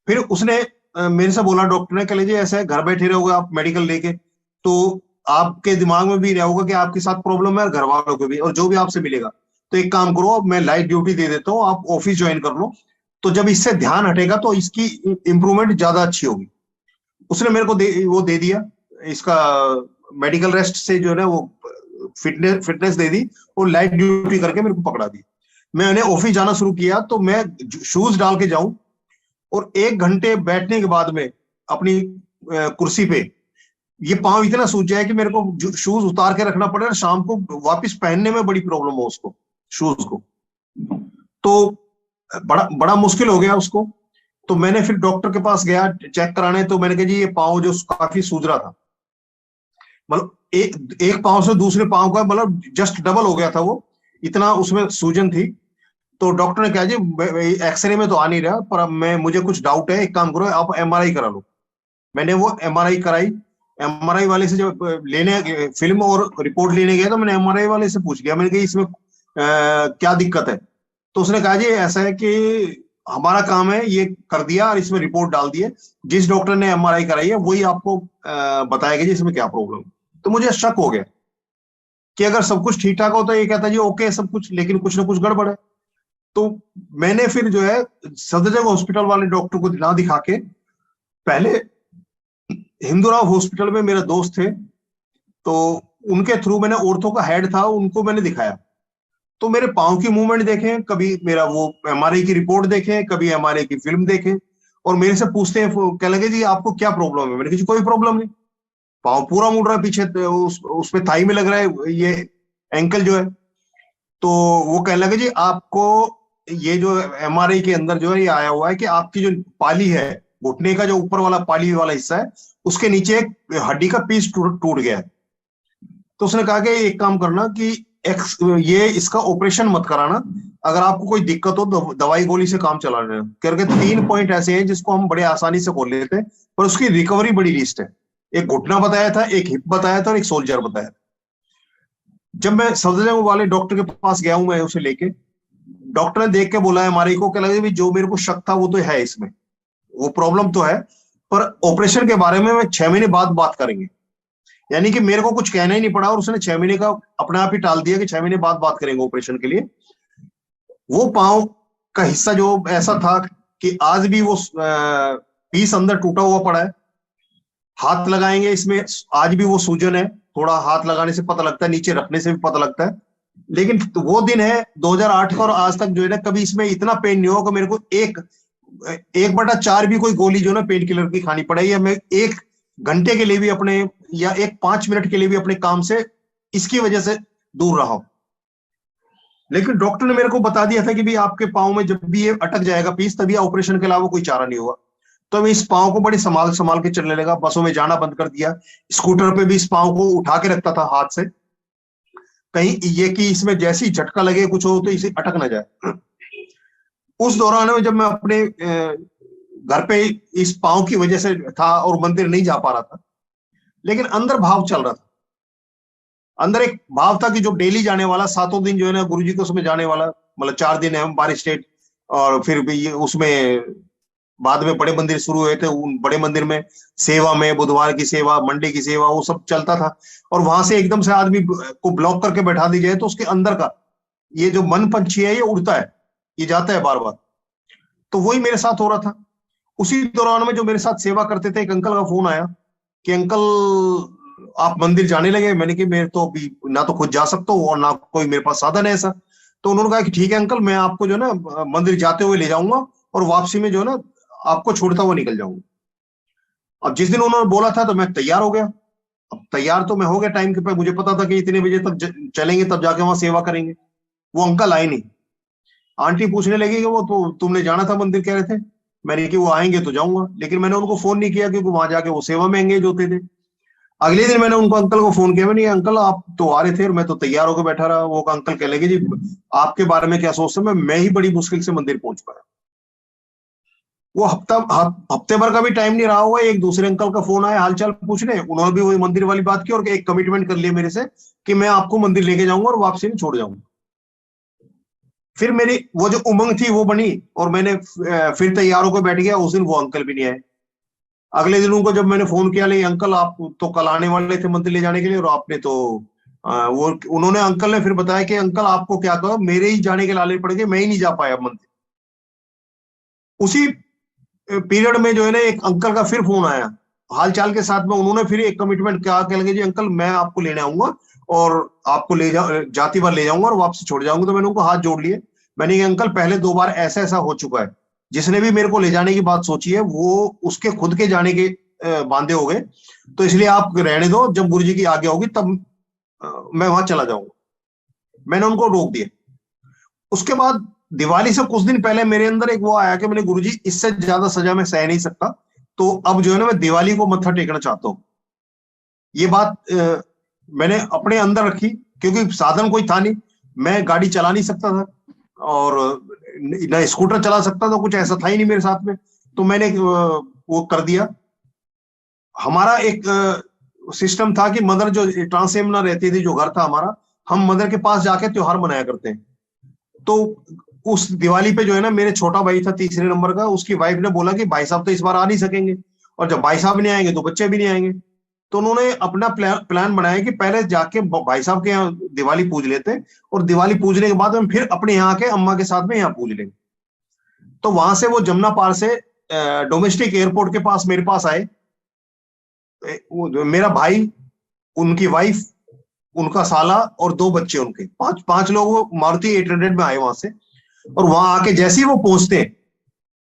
फिर उसने मेरे से बोला डॉक्टर ने, कह लीजिए ऐसा है घर बैठे रहोगे आप मेडिकल लेके तो आपके दिमाग में भी रहोगा कि आपके साथ प्रॉब्लम है और घर वालों को भी, और जो भी आपसे मिलेगा। तो एक काम करो, अब मैं लाइट ड्यूटी दे देता हूँ, आप ऑफिस ज्वाइन कर लो, तो जब इससे ध्यान हटेगा तो इसकी इंप्रूवमेंट ज्यादा अच्छी होगी। उसने मेरे को वो दे दिया इसका मेडिकल रेस्ट से जो है ना वो फिटनेस दे दी और लाइट ड्यूटी करके मेरे को पकड़ा दी। मैंने ऑफिस जाना शुरू किया तो मैं शूज डाल के जाऊं और 1 घंटे बैठने के बाद में अपनी कुर्सी पे ये पांव इतना सूज जाए कि मेरे को शूज उतार के रखना पड़े और शाम को वापस पहनने में बड़ी प्रॉब्लम हो उसको, शूज को। तो बड़ा बड़ा मुश्किल हो गया उसको। तो मैंने फिर डॉक्टर के पास गया चेक कराने, तो मैंने कहा जी ये पाँव जो काफी सूज रहा था, मतलब एक पाँव से दूसरे पाँव का मतलब जस्ट डबल हो गया था वो, इतना उसमें सूजन थी। तो डॉक्टर ने कहा जी एक्सरे में तो आ नहीं रहा, पर अब मुझे कुछ डाउट है, एक काम करो आप एमआरआई करा लो। मैंने वो एमआरआई कराई। एमआरआई वाले से जब लेने फिल्म और रिपोर्ट लेने गया तो मैंने एमआरआई वाले से पूछ लिया, मैंने कहा इसमें क्या दिक्कत है? तो उसने कहा जी ऐसा है कि हमारा काम है ये कर दिया और इसमें रिपोर्ट डाल दी है, जिस डॉक्टर ने एमआरआई कराई है वही आपको बताएगा जी इसमें क्या प्रॉब्लम। तो मुझे शक हो गया कि अगर सब कुछ ठीक ठाक होता है ये कहता जी ओके सब कुछ, लेकिन कुछ ना कुछ गड़बड़ है। तो मैंने फिर जो है सदरजंग हॉस्पिटल वाले डॉक्टर को ना दिखा के पहले हिंदूराव हॉस्पिटल में मेरे दोस्त थे, तो उनके थ्रू मैंने ऑर्थो का हेड था उनको मैंने दिखाया। तो मेरे पाँव की मूवमेंट देखें, कभी मेरा वो एमआरआई की रिपोर्ट देखें, कभी एमआरआई की फिल्म देखें, और मेरे से पूछते हैं कह लगे जी आपको क्या प्रॉब्लम है? मैंने कहा कोई प्रॉब्लम नहीं, पाँव पूरा मुड़ रहा है पीछे, उसमें थाई में लग रहा है ये एंकल जो है। तो वो कहने लगे जी आपको ये जो एमआरआई के अंदर जो है ये आया हुआ है कि आपकी जो पाली है, घुटने का जो ऊपर वाला पाली वाला हिस्सा है, उसके नीचे एक हड्डी का पीस टूट गया है। तो उसने कहा कि एक काम करना कि ये इसका ऑपरेशन मत कराना, अगर आपको कोई दिक्कत हो तो दवाई गोली से काम चला लेना करके 3 पॉइंट ऐसे हैं जिसको हम बड़े आसानी से खोल लेते हैं, पर उसकी रिकवरी बड़ी लिस्ट है। एक घुटना बताया था, एक हिप बताया था और एक सोल्जर बताया था। जब मैं सफदरजंग वाले डॉक्टर के पास गया हूं मैं उसे लेके, डॉक्टर ने देख के बोला एमआरआई को, क्या लगे जो मेरे को शक था वो तो है, इसमें वो प्रॉब्लम तो है, पर ऑपरेशन के बारे में 6 महीने बाद बात करेंगे। यानी कि मेरे को कुछ कहना ही नहीं पड़ा और उसने 6 महीने का अपने आप ही टाल दिया कि 6 महीने बाद बात करेंगे ऑपरेशन के लिए। वो पांव का हिस्सा जो ऐसा था कि आज भी वो पीस अंदर टूटा हुआ पड़ा है, हाथ लगाएंगे इसमें आज भी वो सूजन है, थोड़ा हाथ लगाने से पता लगता है, नीचे रखने से भी पता लगता है। लेकिन तो वो दिन है 2008 का और आज तक जो है ना कभी इसमें इतना पेन नहीं हुआ कि मेरे को 1/4 भी कोई गोली जो ना पेन किलर की खानी पड़े, या मैं 1 घंटे के लिए भी अपने या 5 मिनट के लिए भी अपने काम से इसकी वजह से दूर रहा हूं। लेकिन डॉक्टर ने मेरे को बता दिया था कि भी आपके पाँव में जब भी ये अटक जाएगा पीस तभी ऑपरेशन के अलावा कोई चारा नहीं होगा। तो मैं इस पाँव को बड़े संभाल संभाल के चलने लगा, बसों में जाना बंद कर दिया, स्कूटर पे भी इस पाँव को उठा के रखता था हाथ से, कहीं ये कि इसमें जैसे ही झटका लगे कुछ हो तो इसे अटक ना जाए। उस दौरान में जब मैं अपने घर पे इस पाँव की वजह से था और मंदिर नहीं जा पा रहा था, लेकिन अंदर भाव चल रहा था अंदर एक भाव था कि जो डेली जाने वाला, 7 दिन जो है ना गुरुजी के उसमें जाने वाला, मतलब 4 दिन है बार स्टेट, और फिर भी ये उसमें बाद में बड़े मंदिर शुरू हुए थे, उन बड़े मंदिर में सेवा में, बुधवार की सेवा, मंडे की सेवा, वो सब चलता था। और वहां से एकदम से आदमी को ब्लॉक करके बैठा दी जाए तो उसके अंदर का ये जो मन पंछी है ये उड़ता है, ये जाता है बार बार। तो वही मेरे साथ हो रहा था। उसी दौरान में जो मेरे साथ सेवा करते थे, एक अंकल का फोन आया कि अंकल आप मंदिर जाने लगे। मैंने कि मैं तो अभी ना तो खुद जा सकता हूँ और ना कोई मेरे पास साधन है ऐसा। तो उन्होंने कहा कि ठीक है अंकल, मैं आपको जो है ना मंदिर जाते हुए ले जाऊंगा और वापसी में जो है ना आपको छोड़ता हुआ निकल जाऊंगा। अब जिस दिन उन्होंने बोला था तो मैं तैयार हो गया। अब तैयार तो मैं हो गया टाइम के पे, मुझे पता था कि इतने बजे तक चलेंगे तब जाके वहां सेवा करेंगे। वो अंकल आए नहीं। आंटी पूछने लगी कि वो तो तुमने जाना था मंदिर कह रहे थे। मैंने कि वो आएंगे तो जाऊंगा, लेकिन मैंने उनको फोन नहीं किया क्योंकि वहां जाके वो सेवा में एंगेज होते थे। अगले दिन मैंने उनको अंकल को फोन किया, मैंने अंकल आप तो आ रहे थे और मैं तो तैयार होकर बैठा रहा। वो अंकल कह लगे जी आपके बारे में क्या सोचते हैं, मैं ही बड़ी मुश्किल से मंदिर पहुंच पाया। वो हफ्ते भर का भी टाइम नहीं रहा हुआ, एक दूसरे अंकल का फोन आया हालचाल पूछने, उन्होंने भी वही मंदिर वाली बात की और एक कमिटमेंट कर लिया मेरे से कि मैं आपको मंदिर लेके जाऊंगा और वापसी में छोड़ जाऊंगा। फिर मेरी वो जो उमंग थी वो बनी और मैंने फिर तैयार होकर बैठ गया। उस दिन वो अंकल भी नहीं आए। अगले दिन उनको जब मैंने फोन किया, ले अंकल आप तो कल आने वाले थे मंदिर ले जाने के लिए और आपने तो वो उन्होंने अंकल ने फिर बताया कि अंकल आपको क्या कहा, मेरे ही जाने के लाले पड़ गए, मैं ही नहीं जा पाया मंदिर। उसी पीरियड में जो है ना एक अंकल का फिर फोन आया हाल चाल के साथ में। उन्होंने फिर एक कमिटमेंट किया, कह लगे जी अंकल मैं आपको लेने आऊंगा और आपको ले जाती बार ले जाऊंगा और वापस छोड़ जाऊंगा। तो मैंने उनको हाथ जोड़ लिए। मैंने कहा अंकल पहले 2 बार ऐसा ऐसा हो चुका है, जिसने भी मेरे को ले जाने की बात सोची है वो उसके खुद के जाने के बांधे हो गए, तो इसलिए आप रहने दो, जब गुरु जी की आज्ञा होगी तब मैं वहां चला जाऊंगा। मैंने उनको रोक दिया। उसके बाद दिवाली से कुछ दिन पहले मेरे अंदर एक वो आया कि मैंने गुरुजी इससे ज्यादा सजा मैं सह नहीं सकता, तो अब जो है ना मैं दिवाली को मत्था टेकना चाहता हूँ। ये बात मैंने अपने अंदर रखी क्योंकि साधन कोई था नहीं, मैं गाड़ी चला नहीं सकता था और न स्कूटर चला सकता था, कुछ ऐसा था ही नहीं मेरे साथ में। तो मैंने वो कर दिया। हमारा एक सिस्टम था कि मदर जो ट्रांसएम ना रहती थी, जो घर था हमारा, हम मदर के पास जाके त्योहार मनाया करते हैं। तो उस दिवाली पे जो है ना मेरे छोटा भाई था तीसरे नंबर का, उसकी वाइफ ने बोला कि भाई साहब तो इस बार आ नहीं सकेंगे और जब भाई साहब नहीं आएंगे तो बच्चे भी नहीं आएंगे। तो उन्होंने अपना प्लान बनाया कि पहले जाके भाई साहब के यहाँ दिवाली पूज लेते हैं और दिवाली पूजने के बाद हम फिर अपने यहाँ के अम्मा के साथ में यहाँ पूज लेंगे। तो वहां से वो जमुना पार से डोमेस्टिक एयरपोर्ट के पास मेरे पास आए। मेरा भाई, उनकी वाइफ, उनका साला और 2 बच्चे उनके, पांच पांच लोग वो मारुति 800 में आए वहां से। और वहां आके जैसे ही वो पहुंचते हैं,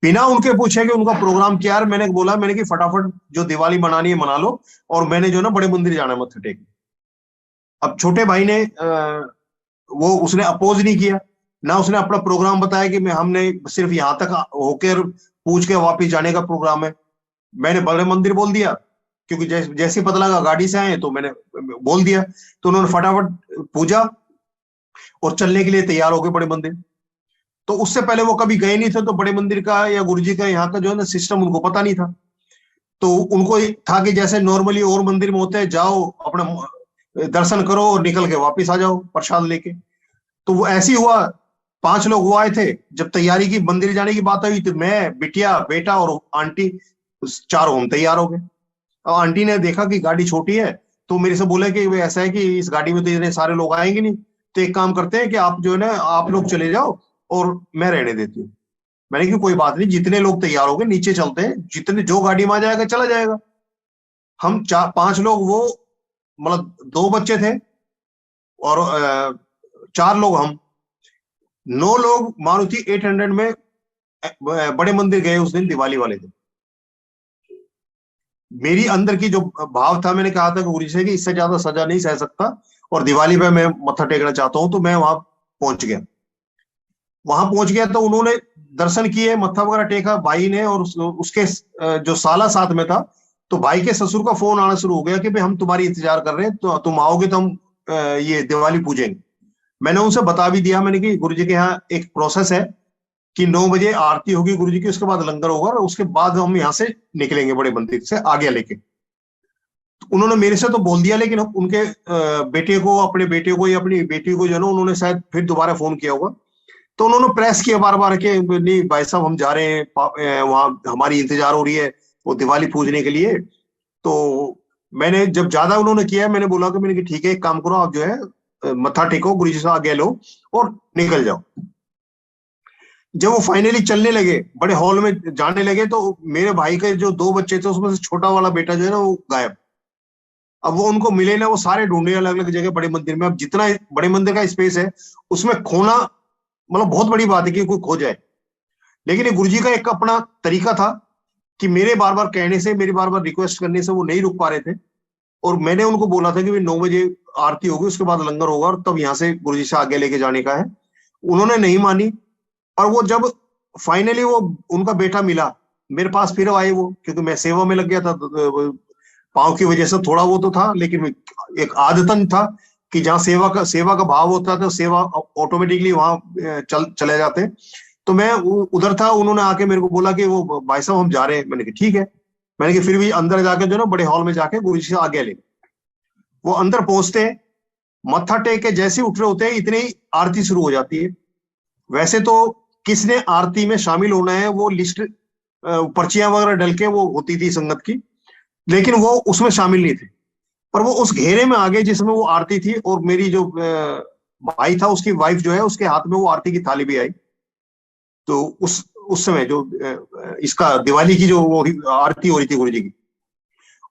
बिना उनके पूछे कि उनका प्रोग्राम क्या है, मैंने बोला, मैंने कि फटाफट जो दिवाली मनानी है मना लो और मैंने जो ना बड़े मंदिर जाना है मत्था टेक। अब छोटे भाई ने वो उसने अपोज नहीं किया, ना उसने अपना प्रोग्राम बताया कि मैं हमने सिर्फ यहां तक होकर पूछ के वापिस जाने का प्रोग्राम है। मैंने बड़े मंदिर बोल दिया क्योंकि जैसे पता लगा गाड़ी से आए तो मैंने बोल दिया। तो उन्होंने फटाफट पूजा और चलने के लिए तैयार हो गए बड़े मंदिर। तो उससे पहले वो कभी गए नहीं थे, तो बड़े मंदिर का या गुरुजी का यहाँ का जो है ना सिस्टम उनको पता नहीं था। तो उनको था कि जैसे नॉर्मली और मंदिर में होते हैं, जाओ अपना दर्शन करो और निकल के वापिस आ जाओ प्रसाद लेके। तो वो ऐसे ही हुआ। 5 लोग वो आए थे। जब तैयारी की मंदिर जाने की बात हुई तो मैं, बिटिया, बेटा और आंटी, 4 हम तैयार हो गए। और आंटी ने देखा कि गाड़ी छोटी है तो मेरे से बोले कि ऐसा है कि इस गाड़ी में तो इतने सारे लोग आएंगे नहीं, तो एक काम करते हैं कि आप जो है ना आप लोग चले जाओ और मैं रहने देती हूँ। मैंने कि कोई बात नहीं, जितने लोग तैयार हो गए नीचे चलते हैं, जितने जो गाड़ी में आ जाएगा चला जाएगा। हम 4 5 लोग वो, मतलब 2 बच्चे थे और 4 लोग हम, 9 लोग मारुति 800 में बड़े मंदिर गए उस दिन दिवाली वाले दिन। मेरी अंदर की जो भाव था, मैंने कहा था गुरु से कि इससे ज्यादा सजा नहीं सह सकता और दिवाली पे मैं मत्था टेकना चाहता हूं। तो मैं वहां पहुंच गया। वहां पहुंच गया तो उन्होंने दर्शन किए, मत्था वगैरह टेका भाई ने, और उसके जो साला साथ में था, तो भाई के ससुर का फोन आना शुरू हो गया कि भाई हम तुम्हारी इंतजार कर रहे हैं, तो तुम आओगे तो हम ये दिवाली पूजेंगे। मैंने उनसे बता भी दिया, मैंने कि गुरु जी के यहाँ एक प्रोसेस है कि 9 बजे आरती होगी गुरु जी की, उसके बाद लंगर होगा और उसके बाद हम यहाँ से निकलेंगे बड़े मंदिर से आगे लेके। उन्होंने मेरे से तो बोल दिया, लेकिन उनके बेटे को, अपने बेटे को या अपनी बेटी को जो है ना, उन्होंने शायद फिर दोबारा फोन किया होगा। तो उन्होंने प्रेस किया बार बार के नहीं भाई साहब हम जा रहे हैं, वहां हमारी इंतजार हो रही है वो दिवाली पूजने के लिए। तो मैंने जब ज्यादा उन्होंने किया, मैंने बोला कि मैंने कि ठीक है एक काम करो, आप जो है मत्था टेको, गुरु जी से आगे लो और निकल जाओ। जब वो फाइनली चलने लगे, बड़े हॉल में जाने लगे, तो मेरे भाई के जो दो बच्चे थे उसमें से छोटा वाला बेटा जो है ना वो गायब। अब वो उनको मिले ना, वो सारे ढूंढे अलग अलग जगह बड़े मंदिर में। अब जितना बड़े मंदिर का स्पेस है उसमें खोना मतलब बहुत बड़ी बात है कि कोई खो जाए। लेकिन ये गुरुजी का एक अपना तरीका था कि मेरे बार बार कहने से, मेरी बार बार रिक्वेस्ट करने से वो नहीं रुक पा रहे थे। और मैंने उनको बोला था कि भाई 9 बजे आरती होगी, उसके बाद लंगर होगा और तब यहाँ से गुरुजी से आगे लेके जाने का है। उन्होंने नहीं मानी। और वो जब फाइनली वो उनका बेटा मिला मेरे पास, फिर आए वो, क्योंकि मैं सेवा में लग गया था, पाँव की वजह से थोड़ा वो तो था, लेकिन एक आदतन था कि जहाँ सेवा का भाव होता है तो सेवा ऑटोमेटिकली वहां चले जाते हैं। तो मैं उधर था, उन्होंने आके मेरे को बोला कि वो भाई साहब हम जा रहे हैं। मैंने कहा ठीक है। मैंने कहा फिर भी अंदर जाके जो ना बड़े हॉल में जाके गुरु जी से आगे ले। वो अंदर पहुंचते हैं, मत्था टेक के जैसे उठ रहे होते हैं इतनी ही आरती शुरू हो जाती है। वैसे तो किसने आरती में शामिल होना है वो लिस्ट पर्चियां वगैरह डल के वो होती थी संगत की, लेकिन वो उसमें शामिल नहीं थे। पर वो उस घेरे में आ गए जिसमें वो आरती थी। और मेरी जो भाई था उसकी वाइफ जो है उसके हाथ में वो आरती की थाली भी आई। तो उस समय जो इसका दिवाली की जो वो आरती हो रही थी गुरु जी की,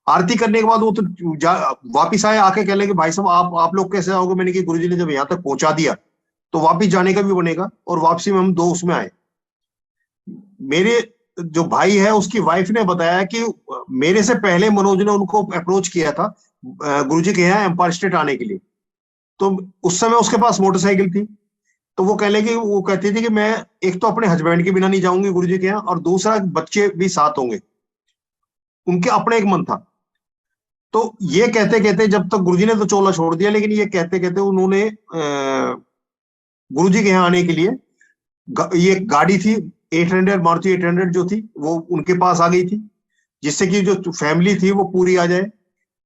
आरती करने के बाद वो तो वापिस आए, आके कह लगे भाई साहब आप लोग कैसे आओगे। मैंने कि गुरु जी ने जब यहाँ तक पहुंचा दिया तो वापिस जाने का भी बनेगा। और वापसी में हम दो उसमें आए। मेरे जो भाई है उसकी वाइफ ने बताया कि मेरे से पहले मनोज ने उनको अप्रोच किया था गुरुजी के यहाँ एम्पायर स्टेट आने के लिए। तो उस समय उसके पास मोटरसाइकिल थी। तो वो कह लगे, वो कहती थी कि मैं एक तो अपने हस्बैंड के बिना नहीं जाऊंगी गुरुजी के यहाँ, और दूसरा बच्चे भी साथ होंगे। उनके अपने एक मन था। तो ये कहते कहते जब तक गुरुजी ने तो चोला छोड़ दिया, लेकिन ये कहते कहते उन्होंने गुरुजी के यहाँ आने के लिए ये गाड़ी थी 800, मारुति 800 जो थी वो उनके पास आ गई थी, जिससे कि जो फैमिली थी वो पूरी आ जाए।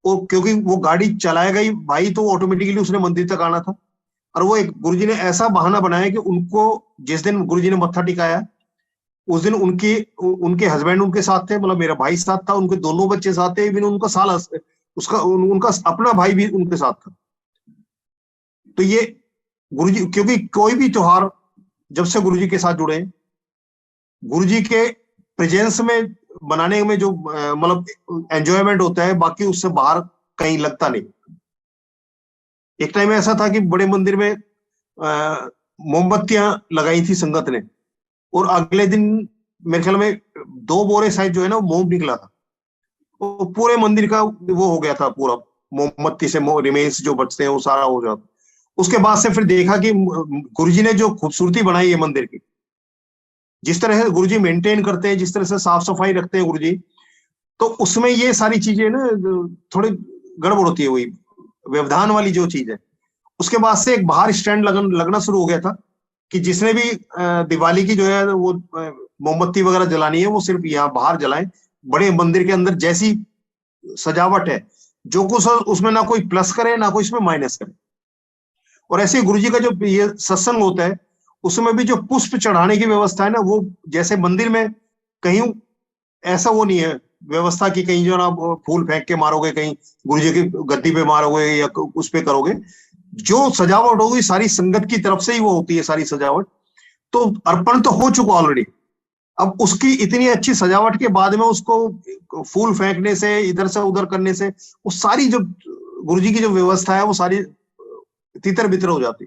और क्योंकि वो गाड़ी चलाएगा ही भाई, तो ऑटोमेटिकली उसने मंदिर तक आना था। और वो एक गुरुजी ने ऐसा बहाना बनाया कि उनको जिस दिन गुरुजी ने मत्था टिकाया उस दिन उनके हस्बैंड उनके साथ थे, मतलब मेरा भाई साथ था, उनके दोनों बच्चे साथ थे, इवन उनका उनका अपना भाई भी उनके साथ था। तो ये गुरुजी, क्योंकि कोई भी त्योहार जब से गुरुजी के साथ जुड़े, गुरुजी के प्रेजेंस में बनाने में जो मतलब एंजॉयमेंट होता है, बाकी उससे बाहर कहीं लगता नहीं। एक टाइम ऐसा था कि बड़े मंदिर में मोमबत्तियां लगाई थी संगत ने, और अगले दिन मेरे ख्याल में 2 बोरे शायद जो है ना मोम निकला था। वो पूरे मंदिर का वो हो गया था, पूरा मोमबत्ती से रिमेन्स जो बचते हैं वो सारा हो जाता। उसके बाद से फिर देखा कि गुरुजी ने जो खूबसूरती बनाई है मंदिर की, जिस तरह से गुरुजी मेंटेन करते हैं, जिस तरह से साफ सफाई रखते हैं गुरुजी, तो उसमें ये सारी चीजें ना थोड़ी गड़बड़ होती है। वही व्यवधान वाली जो चीज है, उसके बाद से एक बाहर स्टैंड लगना शुरू हो गया था कि जिसने भी दिवाली की जो है वो मोमबत्ती वगैरह जलानी है वो सिर्फ यहाँ बाहर जलाएं। बड़े मंदिर के अंदर जैसी सजावट है, जो कुछ उसमें ना कोई प्लस करे ना कोई इसमें माइनस करे। और ऐसे गुरुजी का जो ये सत्संग होता है उसमें भी जो पुष्प चढ़ाने की व्यवस्था है ना, वो जैसे मंदिर में कहीं ऐसा वो नहीं है व्यवस्था की कहीं जो ना फूल फेंक के मारोगे, कहीं गुरुजी की गद्दी पे मारोगे या उस पे करोगे। जो सजावट होगी सारी संगत की तरफ से ही वो होती है सारी सजावट। तो अर्पण तो हो चुका ऑलरेडी, अब उसकी इतनी अच्छी सजावट के बाद में उसको फूल फेंकने से, इधर से उधर करने से, वो सारी जो गुरुजी की जो व्यवस्था है वो सारी तितर बितर हो जाती।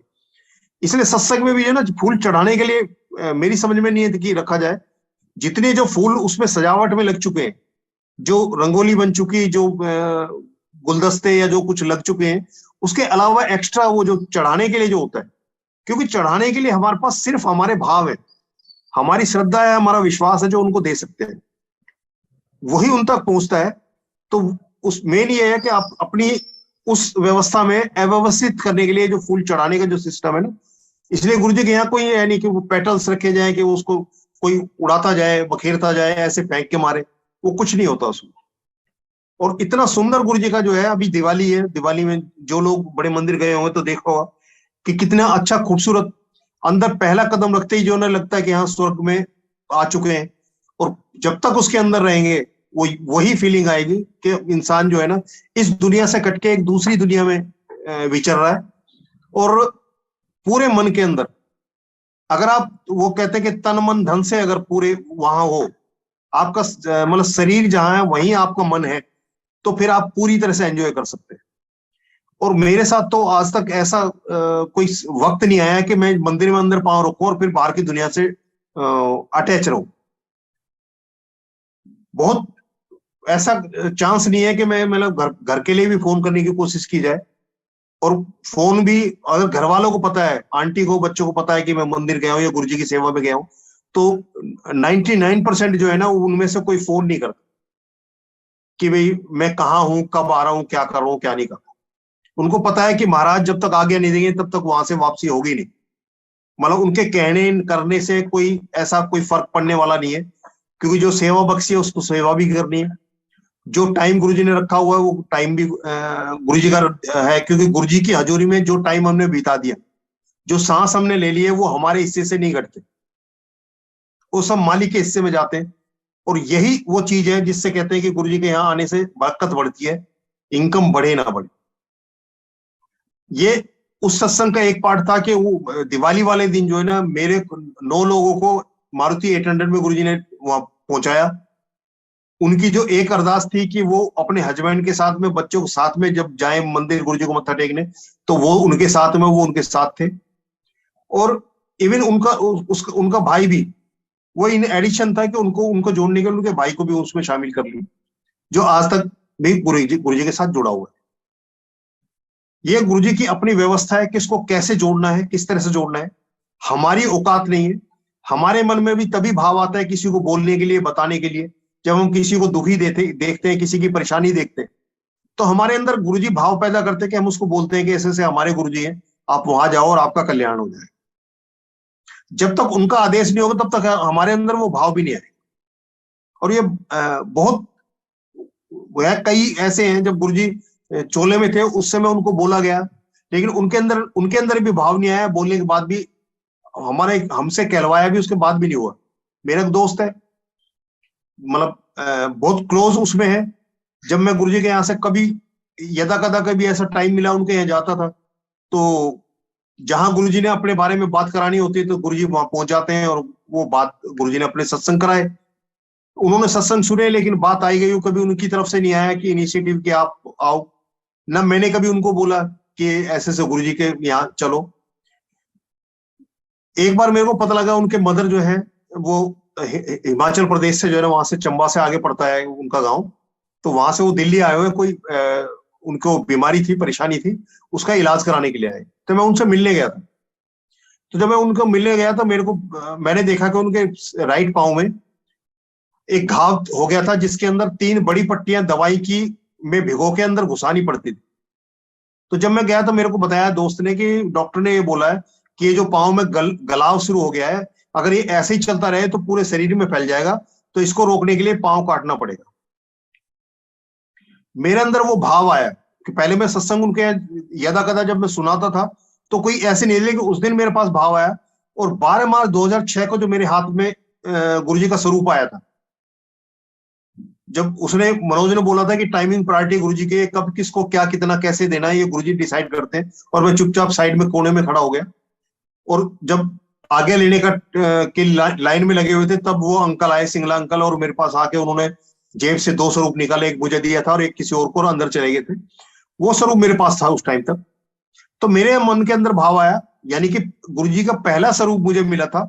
इसलिए सत्संग में भी है ना, फूल चढ़ाने के लिए मेरी समझ में नहीं है कि रखा जाए। जितने जो फूल उसमें सजावट में लग चुके हैं, जो रंगोली बन चुकी, जो गुलदस्ते या जो कुछ लग चुके हैं, उसके अलावा एक्स्ट्रा वो जो चढ़ाने के लिए जो होता है, क्योंकि चढ़ाने के लिए हमारे पास सिर्फ हमारे भाव है, हमारी श्रद्धा है, हमारा विश्वास है जो उनको दे सकते हैं, वही उन तक पहुंचता है। तो उस मेन ये है कि आप अपनी उस व्यवस्था में अव्यवस्थित करने के लिए जो फूल चढ़ाने का जो सिस्टम है ना, इसलिए गुरुजी के यहाँ कोई है नहीं कि वो पेटल्स रखे जाए कि उसको कोई उड़ाता जाए, बखेरता जाए, ऐसे फेंक के मारे, वो कुछ नहीं होता उसमें। और इतना सुंदर गुरु जी का जो है, अभी दिवाली है, दिवाली में जो लोग बड़े मंदिर गए होंगे तो देखा होगा कि कितना अच्छा खूबसूरत, अंदर पहला कदम रखते ही जो ना लगता है कि हाँ स्वर्ग में आ चुके हैं। और जब तक उसके अंदर रहेंगे वो वही फीलिंग आएगी कि इंसान जो है ना इस दुनिया से कट के एक दूसरी दुनिया में विचर रहा है। और पूरे मन के अंदर, अगर आप, वो कहते हैं कि तन मन धन से अगर पूरे वहां हो, आपका मतलब शरीर जहां है वहीं आपका मन है, तो फिर आप पूरी तरह से एंजॉय कर सकते हैं। और मेरे साथ तो आज तक ऐसा कोई वक्त नहीं आया कि मैं मंदिर में अंदर पांव रखूं और फिर बाहर की दुनिया से अटैच रहूं। बहुत ऐसा चांस नहीं है कि मैं मतलब घर घर के लिए भी फोन करने की कोशिश की जाए, और फोन भी अगर घर वालों को पता है, आंटी को, बच्चों को पता है कि मैं मंदिर गया हूँ या गुरु जी की सेवा में गया हूँ, तो 99% जो है ना उनमें से कोई फोन नहीं करता कि भाई मैं कहाँ हूँ, कब आ रहा हूँ, क्या कर रहा हूँ, क्या नहीं कर रहा हूँ। उनको पता है कि महाराज जब तक आज्ञा नहीं देंगे तब तक वहां से वापसी होगी नहीं। मतलब उनके कहने करने से कोई ऐसा कोई फर्क पड़ने वाला नहीं है, क्योंकि जो सेवा बख्शी है उसको सेवा भी करनी है। जो टाइम गुरुजी ने रखा हुआ है वो टाइम भी गुरुजी का है, क्योंकि गुरुजी की हजूरी में जो टाइम हमने बिता दिया, जो सांस हमने ले लिए, वो हमारे हिस्से से नहीं घटते, वो सब मालिक के हिस्से में जाते हैं। और यही वो चीज है जिससे कहते हैं कि गुरुजी के यहाँ आने से बरकत बढ़ती है, इनकम बढ़े ना बढ़े। ये उस सत्संग का एक पार्ट था कि वो दिवाली वाले दिन जो है ना मेरे 9 लोगों को मारुति 800 में गुरुजी ने वहां पहुंचाया। उनकी जो एक अरदास थी कि वो अपने हस्बैंड के साथ में, बच्चों के साथ में जब जाए मंदिर गुरुजी को मत्था टेकने, तो वो उनके साथ में, वो उनके साथ थे। और इवन उनका भाई भी, वो इन एडिशन था कि उनको उनको जोड़ने के लिए उनके भाई को भी उसमें शामिल कर लिया, जो आज तक भी गुरुजी के साथ जुड़ा हुआ है। ये गुरुजी की अपनी व्यवस्था है, किसको कैसे जोड़ना है, किस तरह से जोड़ना है, हमारी औकात नहीं है। हमारे मन में भी तभी भाव आता है किसी को बोलने के लिए, बताने के लिए, जब हम किसी को दुखी देखते हैं, किसी की परेशानी देखते हैं, तो हमारे अंदर गुरुजी भाव पैदा करते हैं कि हम उसको बोलते हैं कि ऐसे ऐसे हमारे गुरुजी हैं, आप वहां जाओ और आपका कल्याण हो जाए। जब तक उनका आदेश नहीं होगा तब तक हमारे अंदर वो भाव भी नहीं आएगा। और ये बहुत वह कई ऐसे हैं जब गुरुजी चोले में थे उस समय उनको बोला गया, लेकिन उनके अंदर भी भाव नहीं आया, बोलने के बाद भी हमारे हमसे कहलवाया भी, उसके बाद भी नहीं हुआ। मेरा एक दोस्त है, मतलब बहुत क्लोज उसमें है, जब मैं गुरुजी के यहाँ से कभी यदा कदा कभी ऐसा टाइम मिला उनके यहाँ जाता था, तो जहां गुरुजी ने अपने बारे में बात करानी होती है तो गुरुजी वहां पहुंच जाते हैं, और वो बात गुरुजी ने अपने सत्संग कराए। उन्होंने सत्संग सुने, लेकिन बात आई गई, कभी उनकी तरफ से नहीं आया कि इनिशिएटिव कि आप आओ। ना मैंने कभी उनको बोला कि ऐसे से गुरुजी के यहाँ चलो। एक बार मेरे को पता लगा उनके मदर जो है वो हिमाचल प्रदेश से जो है ना, वहां से चंबा से आगे पड़ता है उनका गांव, तो वहां से वो दिल्ली आए हुए, कोई उनको बीमारी थी, परेशानी थी, उसका इलाज कराने के लिए आए। तो मैं उनसे मिलने गया था। तो जब मैं उनको मिलने गया तो मैंने देखा कि उनके राइट पांव में एक घाव हो गया था, जिसके अंदर 3 बड़ी पट्टियां दवाई की में भिगो के अंदर घुसानी पड़ती थी। तो जब मैं गया तो मेरे को बताया दोस्त ने कि डॉक्टर ने ये बोला है कि ये जो पांव में गलाव शुरू हो गया है, अगर ये ऐसे ही चलता रहे तो पूरे शरीर में फैल जाएगा, तो इसको रोकने के लिए पांव काटना पड़ेगा। मेरे अंदर वो भाव आया कि पहले मैं सत्संग उनके यदा कदा जब मैं सुनाता था तो कोई ऐसे नहीं, लेकिन उस दिन मेरे पास भाव आया। और 12 मार्च 2006 को जो मेरे हाथ में गुरुजी का स्वरूप आया था, जब उसने, मनोज ने बोला था कि टाइमिंग प्रायोरिटी गुरुजी के, कब किसको क्या कितना कैसे देना है ये गुरुजी डिसाइड करते हैं, और मैं चुपचाप साइड में कोने में खड़ा हो गया। और जब आगे लेने का के लाइन में लगे हुए थे, तब वो अंकल आए, सिंगला अंकल, और मेरे पास आके उन्होंने जेब से 2 स्वरूप निकाले, एक मुझे दिया था और एक किसी और को, और अंदर चले गए थे। वो स्वरूप मेरे पास था उस टाइम तक। तो मेरे मन के अंदर भाव आया, यानी कि गुरुजी का पहला स्वरूप मुझे मिला था,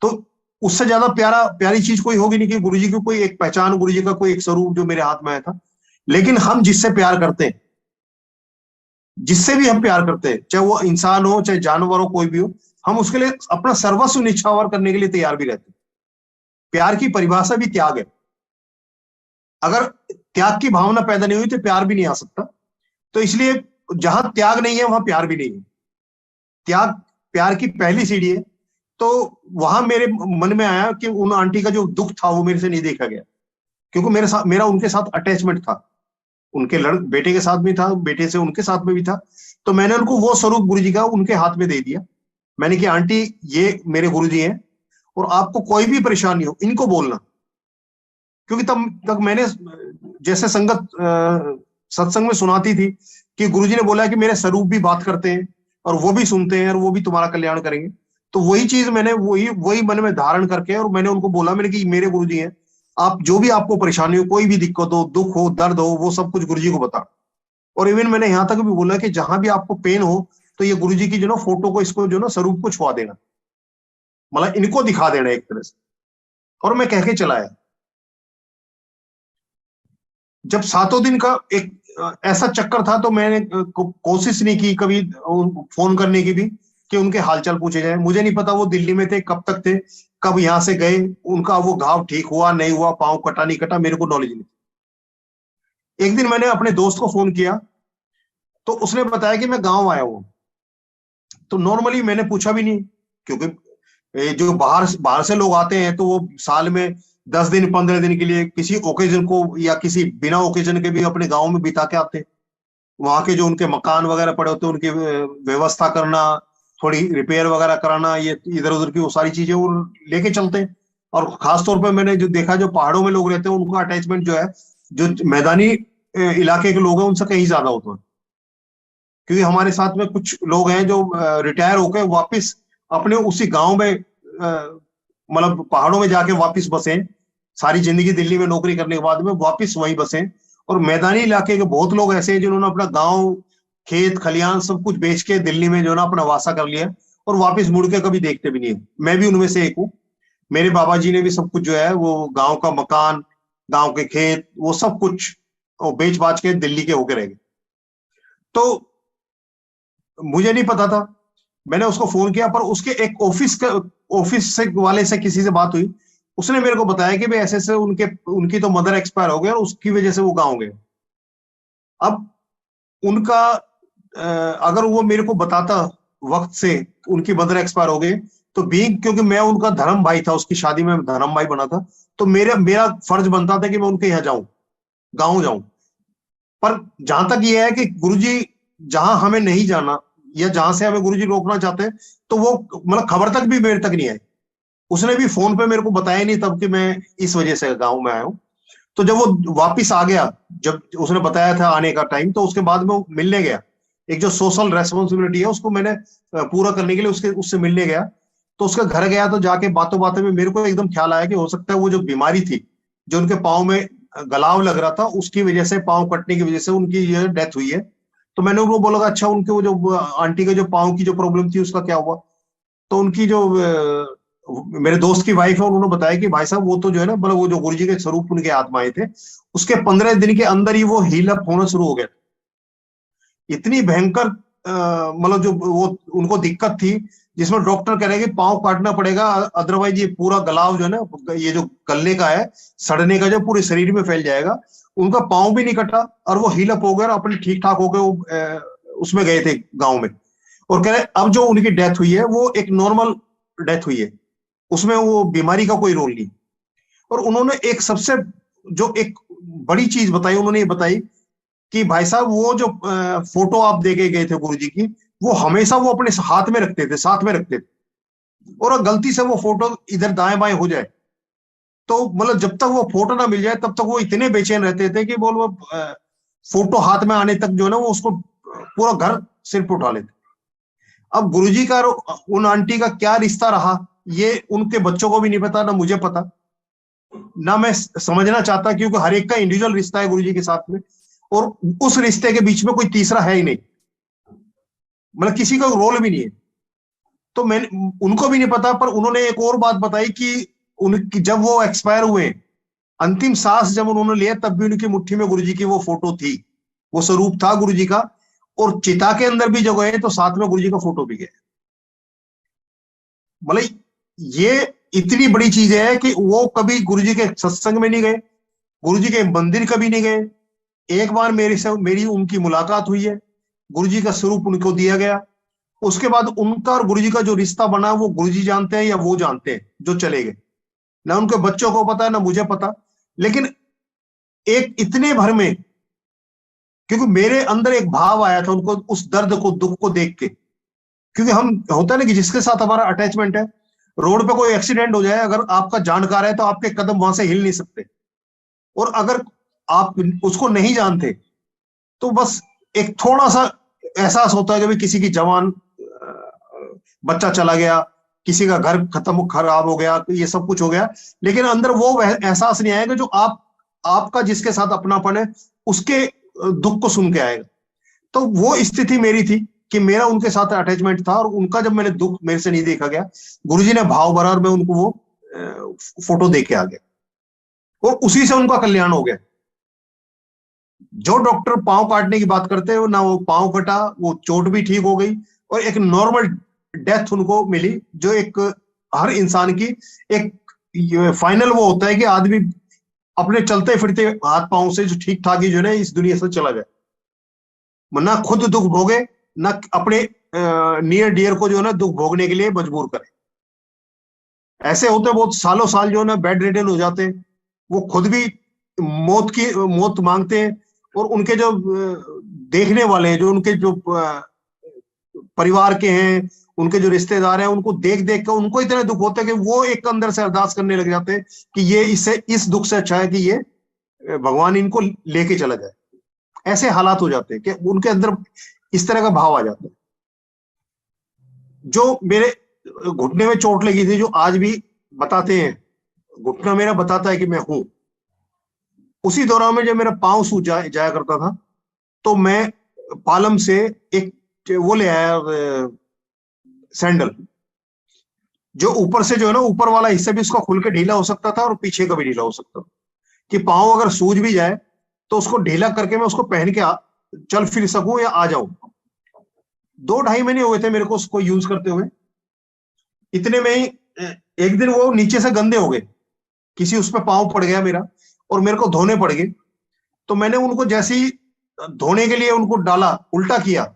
तो उससे ज्यादा प्यारी चीज कोई होगी नहीं कि गुरुजी की कोई एक पहचान, गुरुजी का कोई एक स्वरूप जो मेरे हाथ में आया था। लेकिन हम जिससे प्यार करते हैं, जिससे भी हम प्यार करते हैं, चाहे वो इंसान हो, चाहे जानवर हो, कोई भी हो, हम उसके लिए अपना सर्वस्व निछावर करने के लिए तैयार भी रहते हैं। प्यार की परिभाषा भी त्याग है। अगर त्याग की भावना पैदा नहीं हुई तो प्यार भी नहीं आ सकता। तो इसलिए जहां त्याग नहीं है वहां प्यार भी नहीं है। त्याग प्यार की पहली सीढ़ी है। तो वहां मेरे मन में आया कि उन आंटी का जो दुख था वो मेरे से नहीं देखा गया, क्योंकि मेरा उनके साथ अटैचमेंट था। उनके बेटे के साथ भी था, बेटे से उनके साथ में भी था। तो मैंने उनको वो स्वरूप गुरुजी का उनके हाथ में दे दिया। मैंने कि आंटी ये मेरे गुरुजी हैं, और आपको कोई भी परेशानी हो इनको बोलना। क्योंकि तब तक मैंने जैसे संगत सत्संग में सुनाती थी कि गुरुजी ने बोला कि मेरे स्वरूप भी बात करते हैं और वो भी सुनते हैं और वो भी तुम्हारा कल्याण करेंगे। तो वही चीज मैंने वही वही मन में धारण करके और मैंने उनको बोला, मैंने कि मेरे गुरुजी हैं, आप जो भी आपको परेशानी हो, कोई भी दिक्कत हो, दुख हो, दर्द हो, वो सब कुछ गुरुजी को बता। और इवन मैंने यहां तक भी बोला कि जहां भी आपको पेन हो तो ये गुरुजी की जो ना फोटो को, इसको जो ना स्वरूप को छुआ देना, मतलब इनको दिखा देना एक तरह से। और मैं कह के चलाया। जब 7 दिन का एक ऐसा चक्कर था तो मैंने कोशिश नहीं की कभी फोन करने की भी कि उनके हालचाल पूछे जाए। मुझे नहीं पता वो दिल्ली में थे, कब तक थे, कब यहां से गए, उनका वो घाव ठीक हुआ नहीं हुआ, पांव कटा नहीं कटा, मेरे को नॉलेज नहीं। एक दिन मैंने अपने दोस्त को फोन किया तो उसने बताया कि मैं गांव आया हूं। तो नॉर्मली मैंने पूछा भी नहीं, क्योंकि जो बाहर बाहर से लोग आते हैं तो वो साल में 10 दिन 15 दिन के लिए किसी ओकेजन को या किसी बिना ओकेजन के भी अपने गांव में बिता के आते हैं। वहां के जो उनके मकान वगैरह पड़े होते हैं उनकी व्यवस्था करना, थोड़ी रिपेयर वगैरह कराना, ये इधर उधर की वो सारी चीजें वो लेके चलते हैं। और खास तौर पे मैंने जो देखा, जो पहाड़ों में लोग रहते हैं उनका अटैचमेंट जो है, जो मैदानी इलाके के लोग हैं उनसे कहीं ज्यादा होता है। क्योंकि हमारे साथ में कुछ लोग हैं जो रिटायर होकर वापस अपने उसी गांव में मतलब पहाड़ों में जाके वापस बसे। सारी जिंदगी दिल्ली में नौकरी करने के बाद में वापस वहीं बसे। और मैदानी इलाके के बहुत लोग ऐसे हैं जिन्होंने अपना गांव, खेत खलियान सब कुछ बेच के दिल्ली में जो है ना अपना वासा कर लिया और वापस मुड़ के कभी देखते भी नहीं है। मैं भी उनमें से एक हूँ। मेरे बाबा जी ने भी सब कुछ जो है वो गांव का मकान, गांव के खेत, वो सब कुछ वो बेच बाच के दिल्ली के होके रह गए। तो मुझे नहीं पता था। मैंने उसको फोन किया, पर उसके एक ऑफिस से वाले से किसी से बात हुई। उसने मेरे को बताया कि भाई ऐसे ऐसे उनकी तो मदर एक्सपायर हो गए और उसकी वजह से वो गाँव गए। अब उनका अगर वो मेरे को बताता वक्त से उनकी मदर एक्सपायर हो गई, तो क्योंकि मैं उनका धर्म भाई था, उसकी शादी में धर्म भाई बना था, तो मेरा फर्ज बनता था कि मैं उनके यहाँ जाऊं, गाँव जाऊं। पर जहां तक ये है कि गुरुजी जहां हमें नहीं जाना या जहां से हमें गुरुजी रोकना चाहते हैं, तो वो मतलब खबर तक भी मेरे तक नहीं आई। उसने भी फोन पे मेरे को बताया नहीं तब कि मैं इस वजह से गाँव में आया हूँ। तो जब वो वापिस आ गया, जब उसने बताया था आने का टाइम, तो उसके बाद में वो मिलने गया। एक जो सोशल रेस्पॉन्सिबिलिटी है उसको मैंने पूरा करने के लिए उससे मिलने गया। तो उसके घर गया तो जाके बातों बातों में मेरे को एकदम ख्याल आया कि हो सकता है वो जो बीमारी थी, जो उनके पाँव में गलाव लग रहा था, उसकी वजह से, पाँव कटने की वजह से उनकी ये डेथ हुई है। तो मैंने उनको बोला अच्छा उनके वो जो आंटी के जो पाँव की जो प्रॉब्लम थी उसका क्या हुआ। तो उनकी जो मेरे दोस्त की वाइफ है, उन्होंने बताया कि भाई साहब वो तो जो है ना, मतलब वो जो गुरुजी के स्वरूप उनके हाथ में आए थे, उसके 15 दिन के अंदर ही वो हील अप होना शुरू हो गया। इतनी भयंकर मतलब जो वो उनको दिक्कत थी, जिसमें डॉक्टर कह रहे हैं कि पाँव काटना पड़ेगा, अदरवाइज ये पूरा गलाव जो है ना, ये जो गलने का है, सड़ने का, जो पूरे शरीर में फैल जाएगा। उनका पाँव भी नहीं कटा और वो हील अप हो गया, अपने ठीक ठाक हो गए। वो उसमें गए थे गाँव में, और कह रहे अब जो उनकी डेथ हुई है वो एक नॉर्मल डेथ हुई है, उसमें वो बीमारी का कोई रोल नहीं। और उन्होंने एक सबसे जो एक बड़ी चीज बताई, उन्होंने ये बताई कि भाई साहब वो जो फोटो आप दे के गए थे गुरुजी की, वो हमेशा वो अपने हाथ में रखते थे, साथ में रखते थे। और अगर गलती से वो फोटो इधर दाएं बाएं हो जाए तो मतलब जब तक वो फोटो ना मिल जाए तब तक वो इतने बेचैन रहते थे कि बोल वो फोटो हाथ में आने तक जो है ना वो उसको पूरा घर सिर पर उठा लेते। अब गुरुजी का उन आंटी का क्या रिश्ता रहा, ये उनके बच्चों को भी नहीं पता, ना मुझे पता, ना मैं समझना चाहता, क्योंकि हर एक का इंडिविजुअल रिश्ता है गुरुजी के साथ में। और उस रिश्ते के बीच में कोई तीसरा है ही नहीं, मतलब किसी का रोल भी नहीं है। तो मैंने उनको भी नहीं पता, पर उन्होंने एक और बात बताई कि उनकी जब वो एक्सपायर हुए, अंतिम सांस जब उन्होंने लिया, तब भी उनकी मुट्ठी में गुरुजी की वो फोटो थी, वो स्वरूप था गुरुजी का। और चिता के अंदर भी जब गए तो साथ में गुरुजी का फोटो भी गया। मतलब ये इतनी बड़ी चीज है कि वो कभी गुरुजी के सत्संग में नहीं गए, गुरुजी के मंदिर कभी नहीं गए। एक बार मेरी उनकी मुलाकात हुई है, गुरुजी का स्वरूप उनको दिया गया। उसके बाद उनका और गुरुजी का जो रिश्ता बना वो गुरुजी जानते हैं या वो जानते हैं जो चले गए, ना उनके बच्चों को पता है ना मुझे पता। लेकिन एक इतने भर में क्योंकि मेरे अंदर एक भाव आया था उनको, उस दर्द को, दुख को देख के। क्योंकि हम, होता है ना कि जिसके साथ हमारा अटैचमेंट है, रोड पे कोई एक्सीडेंट हो जाए, अगर आपका जानकार है तो आपके कदम वहां से हिल नहीं सकते। और अगर आप उसको नहीं जानते तो बस एक थोड़ा सा एहसास होता है कि भाई किसी की जवान बच्चा चला गया, किसी का घर खत्म खराब हो गया, ये सब कुछ हो गया, लेकिन अंदर वो एहसास नहीं आएगा जो आपका जिसके साथ अपनापन है उसके दुख को सुन के आएगा। तो वो स्थिति मेरी थी कि मेरा उनके साथ अटैचमेंट था, और उनका जब मैंने दुख मेरे से नहीं देखा गया, गुरुजी ने भाव भरा और मैं उनको वो फोटो दे के आ गया, और उसी से उनका कल्याण हो गया। जो डॉक्टर पांव काटने की बात करते हैं ना, वो पांव कटा, वो चोट भी ठीक हो गई, और एक नॉर्मल डेथ उनको मिली, जो एक हर इंसान की एक फाइनल वो होता है कि आदमी अपने चलते फिरते हाथ पांव से जो ठीक ठाक ही जो है ना इस दुनिया से चला जाए, ना खुद दुख भोगे, ना अपने नियर डियर को जो है ना दुख भोगने के लिए मजबूर करे। ऐसे होते बहुत सालों साल जो है ना बेड रिडन हो जाते हैं, वो खुद भी मौत मांगते हैं, और उनके जो देखने वाले हैं, जो उनके जो परिवार के हैं, उनके जो रिश्तेदार हैं, उनको देख देख कर उनको इतना दुख होता है कि वो एक अंदर से अरदास करने लग जाते हैं कि ये इस दुख से अच्छा है कि ये भगवान इनको लेके चला जाए। ऐसे हालात हो जाते हैं कि उनके अंदर इस तरह का भाव आ जाता है। जो मेरे घुटने में चोट लगी थी, जो आज भी बताते हैं, घुटना मेरा बताता है कि मैं हूं, उसी दौरान में जब मेरा पांव सूज जाया करता था, तो मैं पालम से एक वो ले आया सैंडल, जो ऊपर से जो है ना ऊपर वाला हिस्सा भी उसका खुल के ढीला हो सकता था और पीछे का भी ढीला हो सकता था, कि पांव अगर सूज भी जाए तो उसको ढीला करके मैं उसको पहन के चल फिर सकूं या आ जाऊं। 2-2.5 महीने हुए थे मेरे को उसको यूज करते हुए। इतने में ही एक दिन वो नीचे से गंदे हो गए, किसी उस पर पांव पड़ गया मेरा, और मेरे को धोने पड़ गए। तो मैंने उनको जैसे ही धोने के लिए उनको डाला, उल्टा किया,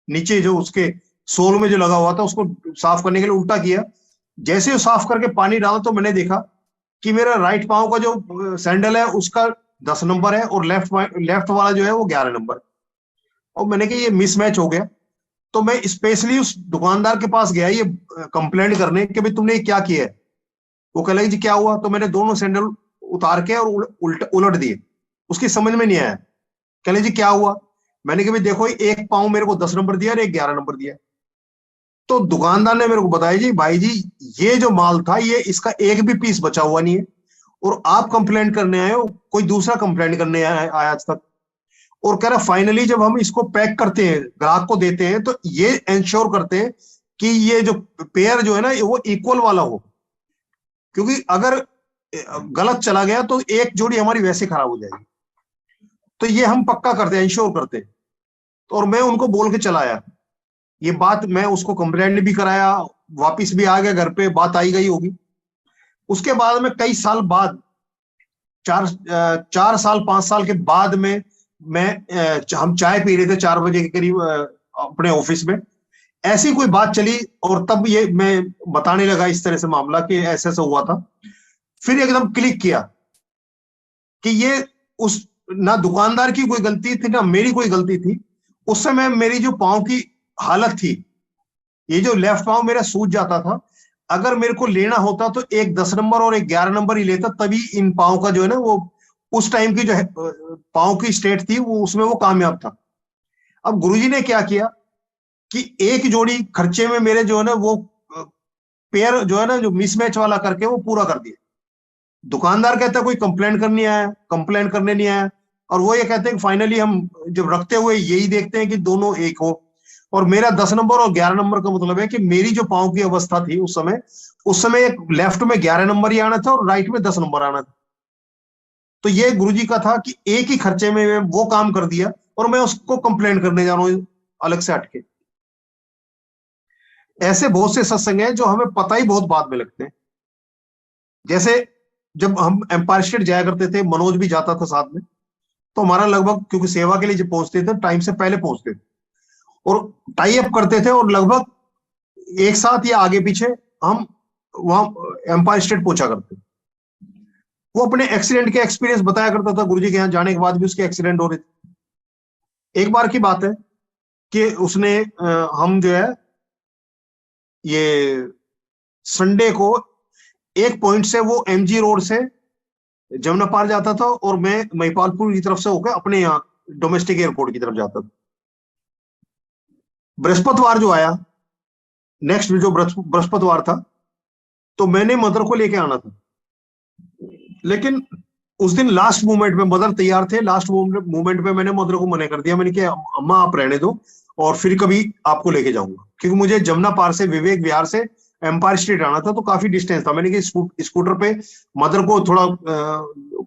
नीचे जो उसके सोल में जो लगा हुआ था उसको साफ करने के लिए उल्टा किया। जैसे ही साफ करके पानी डाला तो मैंने देखा कि मेरा राइट पांव का जो सैंडल है उसका 10 नंबर है, और लेफ्ट वाला जो है वो 11 नंबर। और मैंने कहा ये मिसमैच हो गया। तो मैं स्पेशली उस दुकानदार के पास गया ये कंप्लेंट करने कि भाई तुमने ये क्या किया है। वो कह लगे जी क्या हुआ, तो मैंने दोनों सैंडल उतार के और उलट दिए। उसकी समझ में नहीं आया, कह लगे जी क्या हुआ। मैंने कहा भाई देखो, एक पांव मेरे को 10 नंबर दिया और एक 11 नंबर दिया। तो दुकानदार ने मेरे को बताया जी भाई जी ये जो माल था ये इसका एक भी पीस बचा हुआ नहीं है, और आप कंप्लेंट करने आए हो, कोई दूसरा कंप्लेंट करने आया आज तक। और कह रहा फाइनली जब हम इसको पैक करते हैं, ग्राहक को देते हैं, तो ये इंश्योर करते हैं कि ये जो पेयर जो है ना वो इक्वल वाला हो, क्योंकि अगर गलत चला गया तो एक जोड़ी हमारी वैसे खराब हो जाएगी। तो ये हम पक्का करते हैं, इंश्योर करते हैं। तो और मैं उनको बोल के चला आया ये बात, मैं उसको कंप्लेंट भी कराया, वापिस भी आ गया घर पे, बात आई गई होगी। उसके बाद में कई साल बाद, 4 साल 5 साल के बाद में हम चाय पी रहे थे 4 बजे के करीब अपने ऑफिस में, ऐसी कोई बात चली, और तब ये मैं बताने लगा इस तरह से मामला कि ऐसे ऐसा हुआ था। फिर एकदम क्लिक किया कि ये उस ना दुकानदार की कोई गलती थी ना मेरी कोई गलती थी। उस समय मेरी जो पांव की हालत थी, ये जो लेफ्ट पांव मेरा सूज जाता था, अगर मेरे को लेना होता तो एक 10 नंबर और एक 11 नंबर ही लेता, तभी इन पांव का जो है ना वो उस टाइम की जो है पांव की स्टेट थी वो उसमें वो कामयाब था। अब गुरुजी ने क्या किया कि एक जोड़ी खर्चे में मेरे जो है ना वो पेयर जो है ना जो मिसमैच वाला करके वो पूरा कर दिया। दुकानदार कहता है कोई कंप्लेंट करने नहीं आया, और वो ये कहते हैं कि फाइनली हम जब रखते हुए यही देखते हैं कि दोनों एक हो। और मेरा 10 नंबर और 11 नंबर का मतलब है कि मेरी जो पांव की अवस्था थी उस समय एक लेफ्ट में 11 नंबर ही आना था और राइट में 10 नंबर आना था। तो ये गुरुजी का था कि एक ही खर्चे में वो काम कर दिया, और मैं उसको कंप्लेंट करने जा रहा हूं अलग से हटके। ऐसे बहुत से सत्संग हैं जो हमें पता ही बहुत बाद में लगते हैं। जैसे जब हम एम्पायर स्टेट जाया करते थे, मनोज भी जाता था साथ में, तो हमारा लगभग, क्योंकि सेवा के लिए जब पहुंचते थे टाइम से पहले पहुंचते थे और टाई अप करते थे, और लगभग एक साथ या आगे पीछे हम वहां एम्पायर स्टेट पहुंचा करते। वो अपने एक्सीडेंट के एक्सपीरियंस बताया करता था, गुरुजी के यहाँ जाने के बाद भी उसके एक्सीडेंट हो रहे थे। एक बार की बात है कि उसने हम जो है ये संडे को एक पॉइंट से वो एमजी रोड से जमुना पार जाता था और मैं महिपालपुर की तरफ से होकर अपने यहाँ डोमेस्टिक एयरपोर्ट की तरफ जाता था। बृहस्पतिवार जो आया, नेक्स्ट जो बृहस्पतिवार था, तो मैंने मदर को लेके आना था, लेकिन उस दिन लास्ट मोमेंट में मदर तैयार थे, लास्ट मोमेंट में मैंने मदर को मना कर दिया। मैंने कहा अम्मा आप रहने दो और फिर कभी आपको लेके जाऊंगा, क्योंकि मुझे जमुना पार से विवेक विहार से एम्पायर स्ट्रीट आना था, तो काफी डिस्टेंस था। मैंने कहा स्कूटर पे मदर को थोड़ा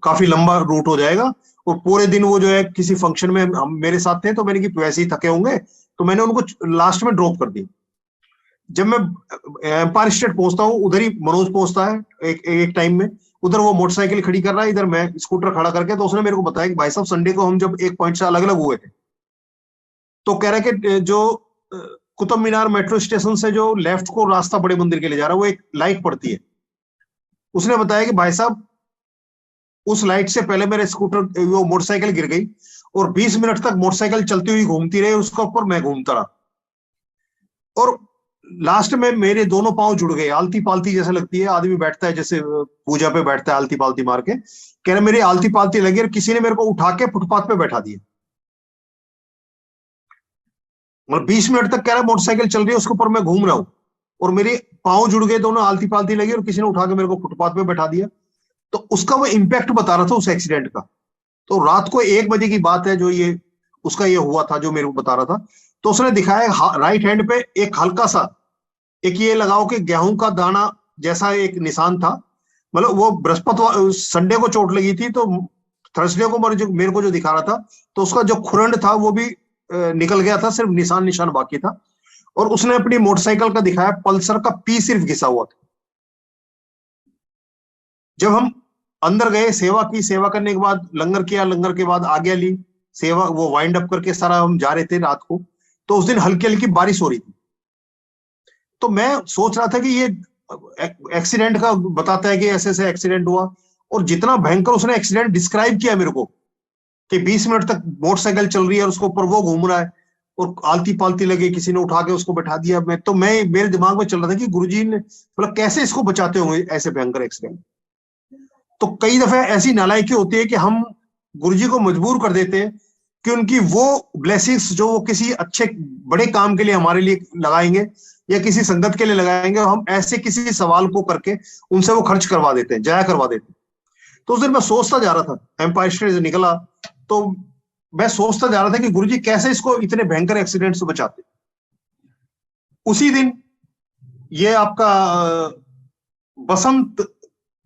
काफी लंबा रूट हो जाएगा, और पूरे दिन वो जो है किसी फंक्शन में हम मेरे साथ थे, तो मैंने कि वैसे ही थके होंगे, तो मैंने उनको लास्ट में ड्रॉप कर दी। जब मैं एम्पायर स्टेट पहुंचता हूँ, उधर ही मनोज पहुंचता है एक टाइम में। उधर वो मोटरसाइकिल खड़ी कर रहा है, इधर मैं स्कूटर खड़ा करके। तो उसने मेरे को बताया कि भाई साहब संडे को हम जब एक पॉइंट से अलग अलग हुए थे, तो कह रहा है कि जो कुतुब मीनार मेट्रो स्टेशन से जो लेफ्ट को रास्ता बड़े मंदिर के लिए जा रहा है, वो एक लाइट पड़ती है। उसने बताया कि भाई साहब उस लाइट से पहले मेरे स्कूटर वो मोटरसाइकिल गिर गई, और 20 मिनट तक मोटरसाइकिल चलती हुई घूमती रही, उसका ऊपर मैं घूमता रहा, और लास्ट में मेरे दोनों पांव जुड़ गए। आलती पालती जैसे लगती है, आदमी बैठता है जैसे पूजा पे बैठता है आलती पालती मार के, कह रहे मेरी आलती पालती लगी और किसी ने मेरे को उठा के फुटपाथ पे बैठा दिया। मतलब 20 मिनट तक कह रहा मोटरसाइकिल चल रही है, उसके ऊपर मैं घूम रहा हूं, और मेरे पांव जुड़ गए दोनों, आलती पालती लगी, और किसी ने उठा के मेरे को फुटपाथ पे बैठा दिया। तो उसका वो इम्पैक्ट बता रहा था उस एक्सीडेंट का। तो रात को 1 बजे की बात है जो ये उसका ये हुआ था, जो मेरे को बता रहा था। तो उसने दिखाया राइट हैंड पे एक हल्का सा, एक ये लगाओ कि गेहूं का दाना जैसा एक निशान था। मतलब वो बृहस्पतिवार संडे को चोट लगी थी, तो थर्सडे को मेरे को जो दिखा रहा था, तो उसका जो खुरंड था वो भी निकल गया था, सिर्फ निशान निशान बाकी था। और उसने अपनी मोटरसाइकिल का दिखाया, पल्सर का पी सिर्फ घिसा हुआ था। जब हम अंदर गए, सेवा की, सेवा करने के बाद लंगर किया, लंगर के बाद आज्ञा ली, सेवा वो वाइंड अप करके सारा हम जा रहे थे रात को। तो उस दिन हल्की हल्की बारिश हो रही थी। तो मैं सोच रहा था कि ये एक्सीडेंट का बताता है कि ऐसे ऐसे एक्सीडेंट हुआ, और जितना भयंकर उसने एक्सीडेंट डिस्क्राइब किया मेरे को, कि 20 मिनट तक मोटरसाइकिल चल रही है और उसके ऊपर वो घूम रहा है, और आलती पालती लगे, किसी ने उठा के उसको बैठा दिया। मैं मेरे दिमाग में चल रहा था कि गुरुजी ने मतलब कैसे इसको बचाते होंगे ऐसे भयंकर एक्सीडेंट। तो कई दफे ऐसी नालायकी होती है कि हम गुरुजी को मजबूर कर देते हैं कि उनकी वो ब्लेसिंग्स जो वो किसी अच्छे बड़े काम के लिए हमारे लिए लगाएंगे, या किसी संगत के लिए लगाएंगे, और हम ऐसे किसी सवाल को करके उनसे वो खर्च करवा देते हैं, जाया करवा देते हैं। तो उस दिन मैं सोचता जा रहा था, एम्पायर स्टेट से निकला तो मैं सोचता जा रहा था कि गुरुजी कैसे इसको इतने भयंकर एक्सीडेंट से बचाते। उसी दिन ये आपका बसंत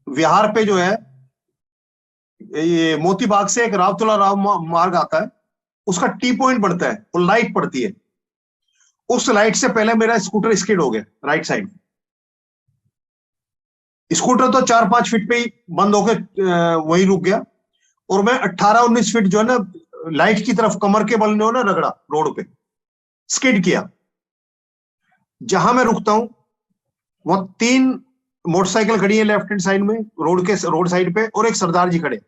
विहार पे जो है, ये मोती बाग से एक रावतुला राव मार्ग आता है, उसका टी पॉइंट बढ़ता है और लाइट पड़ती है। उस लाइट से पहले मेरा स्कूटर स्किड हो गया राइट साइड। स्कूटर तो 4-5 फीट पे ही बंद होकर वहीं रुक गया, और मैं 18-19 फीट जो है ना लाइट की तरफ कमर के बल ने ना रगड़ा, रोड पे स्किड किया। जहां मैं रुकता हूं वहां 3 मोटरसाइकिल खड़ी है लेफ्ट हैंड साइड में, रोड साइड पे, और एक सरदार जी खड़े,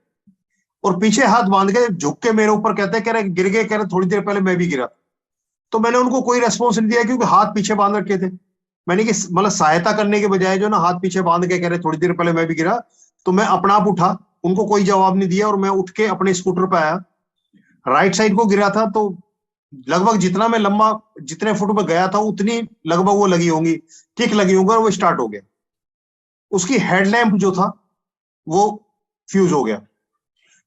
और पीछे हाथ बांध के झुक के मेरे ऊपर कहते कह रहे गिर गए, कह रहे थोड़ी देर पहले मैं भी गिरा। तो मैंने उनको कोई रेस्पॉन्स नहीं दिया, क्योंकि हाथ पीछे बांध रखे थे। मैंने कि मतलब सहायता करने के बजाय जो ना हाथ पीछे बांध के कह रहे थोड़ी देर पहले मैं भी गिरा, तो मैं अपना आप उठा, उनको कोई जवाब नहीं दिया, और मैं उठ के अपने स्कूटर पे आया। राइट साइड को गिरा था, तो लगभग जितना मैं लंबा जितने फुट में गया था उतनी लगभग वो लगी होंगी, किक लगी होंगी, और वो स्टार्ट हो गया। उसकी हेडलैम्प जो था वो फ्यूज हो गया।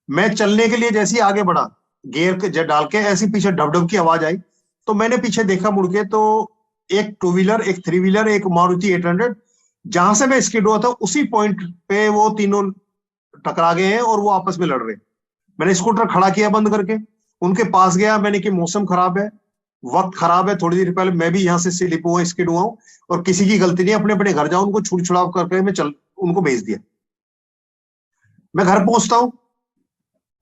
मैं चलने के लिए जैसे ही आगे बढ़ा, गियर डाल के, ऐसी पीछे डब की आवाज आई। तो मैंने पीछे देखा मुड़ के, तो एक 2 व्हीलर, एक 3 व्हीलर, एक मारुति 800, जहां से मैं स्किड हुआ था उसी पॉइंट पे वो तीनों टकरा गए हैं, और वो आपस में लड़ रहे। मैंने स्कूटर खड़ा किया बंद करके, उनके पास गया। मैंने कि मौसम खराब है, वक्त खराब है, थोड़ी देर पहले मैं भी यहाँ से स्लिप हुआ, स्किड हुआ हूँ, और किसी की गलती नहीं, अपने अपने घर जाओ, उनको छुड़ छुड़ाव करके मैं उनको भेज दिया। मैं घर पहुंचता हूँ,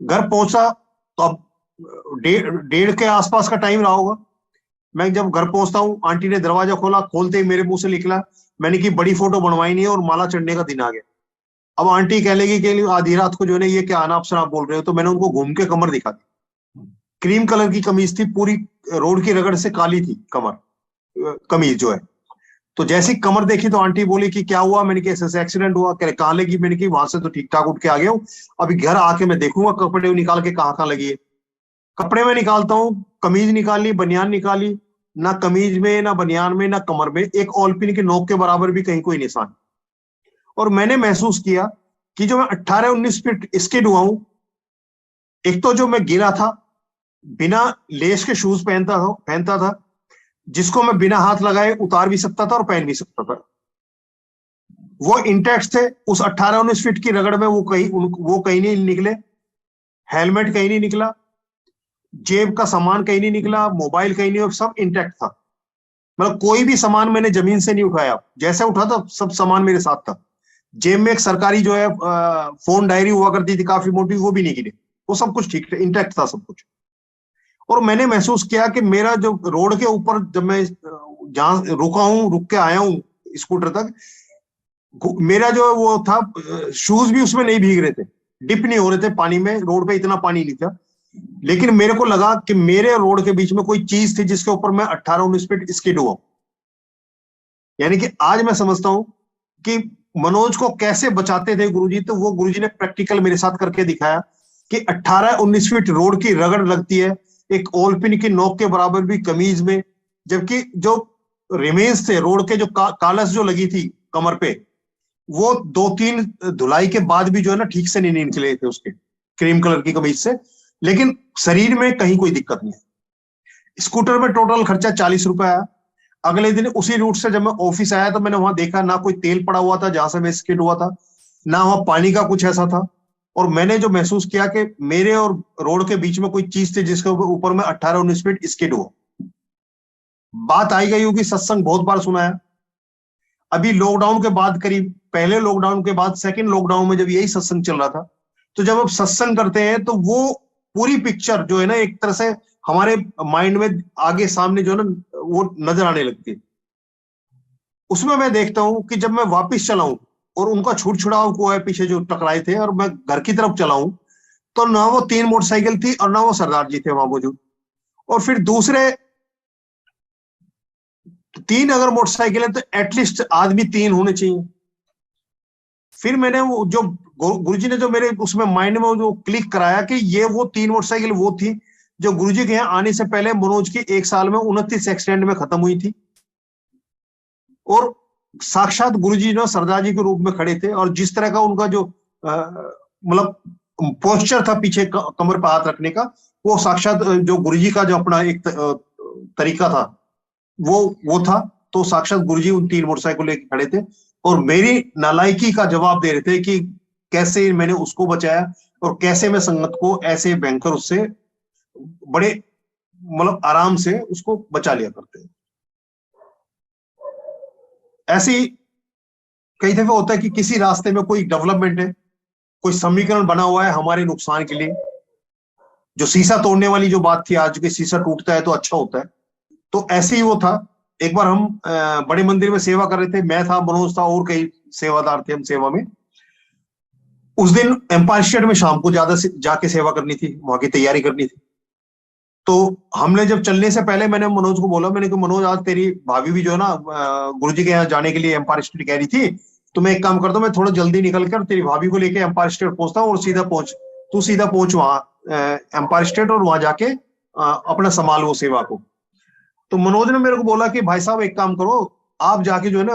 घर पहुंचा तो अब 1:30 के आसपास का टाइम रहा होगा। मैं जब घर पहुंचता हूँ, आंटी ने दरवाजा खोला, खोलते ही मेरे मुंह से निकला, मैंने की बड़ी फोटो बनवाई नहीं है और माला चढ़ने का दिन आ गया। अब आंटी कह लेगी कि आधी रात को जो है ये क्या अनाप शनाप बोल रहे हो, तो मैंने उनको घूम के कमर दिखा दी। क्रीम कलर की कमीज थी, पूरी रोड की रगड़ से काली थी कमर, कमीज जो है। तो जैसी कमर देखी तो आंटी बोली कि क्या हुआ, मैंने कहा ऐसे एक्सीडेंट हुआ। कह रहे कहाँ लगी, मैंने की वहां से तो ठीक ठाक उठ के आ गया हूँ, अभी घर आके मैं देखूंगा कपड़े निकाल के कहाँ कहाँ लगी है। कपड़े में निकालता हूँ, कमीज निकाली, बनियान निकाली, ना कमीज में ना बनियान में ना कमर में एक ऑलपिन की नोक के बराबर भी कहीं कोई निशान। और मैंने महसूस किया कि जो मैं 18-19 फीट स्किड हुआ हूं, एक तो जो मैं गिरा था, बिना लेस के शूज पहनता था जिसको मैं बिना हाथ लगाए उतार भी सकता था और पहन भी सकता था, वो इंटैक्ट थे। उस 18-19 फीट की रगड़ में वो कहीं नहीं निकले, हेलमेट कहीं नहीं निकला, जेब का सामान कहीं नहीं निकला, मोबाइल कहीं नहीं, सब इंटैक्ट था। मतलब कोई भी सामान मैंने जमीन से नहीं उठाया, जैसे उठा था सब सामान मेरे साथ था। जेब में एक सरकारी जो है फोन डायरी हुआ करती थी काफी मोटी, वो भी नहीं गिरी, वो सब कुछ ठीक इंटैक्ट था सब कुछ। और मैंने महसूस किया कि मेरा जो रोड के ऊपर जब मैं जहां रुका हूं, रुक के आया हूं स्कूटर तक, मेरा जो वो था शूज भी उसमें नहीं भीग रहे थे, डिप नहीं हो रहे थे पानी में, रोड पे इतना पानी नहीं था। लेकिन मेरे को लगा कि मेरे रोड के बीच में कोई चीज थी जिसके ऊपर मैं 18-19 फीट स्किड हुआ। यानी कि आज मैं समझता हूं कि मनोज को कैसे बचाते थे गुरुजी, तो वो गुरुजी ने प्रैक्टिकल मेरे साथ करके दिखाया कि 18-19 फीट रोड की रगड़ लगती है एक ओलपिन की नोक के बराबर भी कमीज में, जबकि जो रिमेन्स थे रोड के, जो कालस जो लगी थी कमर पे, वो 2-3 धुलाई के बाद भी जो है ना ठीक से नहीं निकले थे उसके, क्रीम कलर की कमीज से। लेकिन शरीर में कहीं कोई दिक्कत नहीं है। स्कूटर में टोटल खर्चा 40 रुपए आया। अगले दिन उसी रूट से जब मैं ऑफिस आया तो मैंने वहां देखा ना कोई तेल पड़ा हुआ था जहां से मैं स्किड हुआ था, ना वहां पानी का कुछ ऐसा था। और मैंने जो महसूस किया कि मेरे और रोड के बीच में कोई चीज थी जिसके ऊपर मैं 18-19 फीट स्किड हुआ। बात आई गई होगी, सत्संग बहुत बार सुना है। अभी लॉकडाउन के बाद, करीब पहले लॉकडाउन के बाद सेकंड लॉकडाउन में जब यही सत्संग चल रहा था, तो जब आप सत्संग करते हैं तो वो पूरी पिक्चर जो है ना एक तरह से हमारे माइंड में आगे सामने जो है ना वो नजर आने लगती है। उसमें मैं देखता हूं कि जब मैं वापस चलाऊं और उनका छूट छुड़ाव को है पीछे जो टकराए थे, और मैं घर की तरफ चलाऊं, तो ना वो 3 मोटरसाइकिल थी और ना वो सरदार जी थे वहां मौजूद। और फिर दूसरे 3 अगर मोटरसाइकिल है तो एटलीस्ट आदमी 3 होने चाहिए। फिर मैंने वो जो गुरुजी ने जो मेरे उसमें माइंड में जो क्लिक कराया कि ये वो 3 मोटरसाइकिल वो थी जो गुरुजी के यहाँ आने से पहले मनोज की 1 साल में 29 एक्सीडेंट में खत्म हुई थी। और साक्षात गुरुजी जो सरदार जी के रूप में खड़े थे, और जिस तरह का उनका जो मतलब पोस्चर था पीछे कमर पर हाथ रखने का, वो साक्षात जो गुरुजी का जो अपना एक तरीका था वो था। तो साक्षात गुरुजी उन 3 मोटरसाइकिल लेके खड़े थे और मेरी नालायकी का जवाब दे रहे थे कि कैसे मैंने उसको बचाया और कैसे मैं संगत को ऐसे भयंकर उससे बड़े मतलब आराम से उसको बचा लिया करते हैं। ऐसी कई दफे होता है कि किसी रास्ते में कोई डेवलपमेंट है, कोई समीकरण बना हुआ है हमारे नुकसान के लिए। जो शीशा तोड़ने वाली जो बात थी आज के, शीशा टूटता है तो अच्छा होता है, तो ऐसे ही वो था। एक बार हम बड़े मंदिर में सेवा कर रहे थे, मैं था, मनोज था और कई सेवादार थे हम सेवा में। उस दिन एम्पायर स्टेट में शाम को ज्यादा से जाके सेवा करनी थी, वहां की तैयारी करनी थी। तो हमने जब चलने से पहले मैंने मनोज को बोला, मैंने कहा मनोज आज तेरी भाभी भी जो है ना गुरुजी के यहाँ जाने के लिए एम्पायर स्टेट कह रही थी, तो मैं एक काम करता हूँ, मैं थोड़ा जल्दी निकल कर तेरी भाभी को लेके एम्पायर स्टेट पहुंचता हूँ और तू सीधा पहुंच वहां एम्पायर स्टेट और वहां जाके अपना संभाल वो सेवा को। तो मनोज ने मेरे को बोला कि भाई साहब एक काम करो, आप जाके जो है ना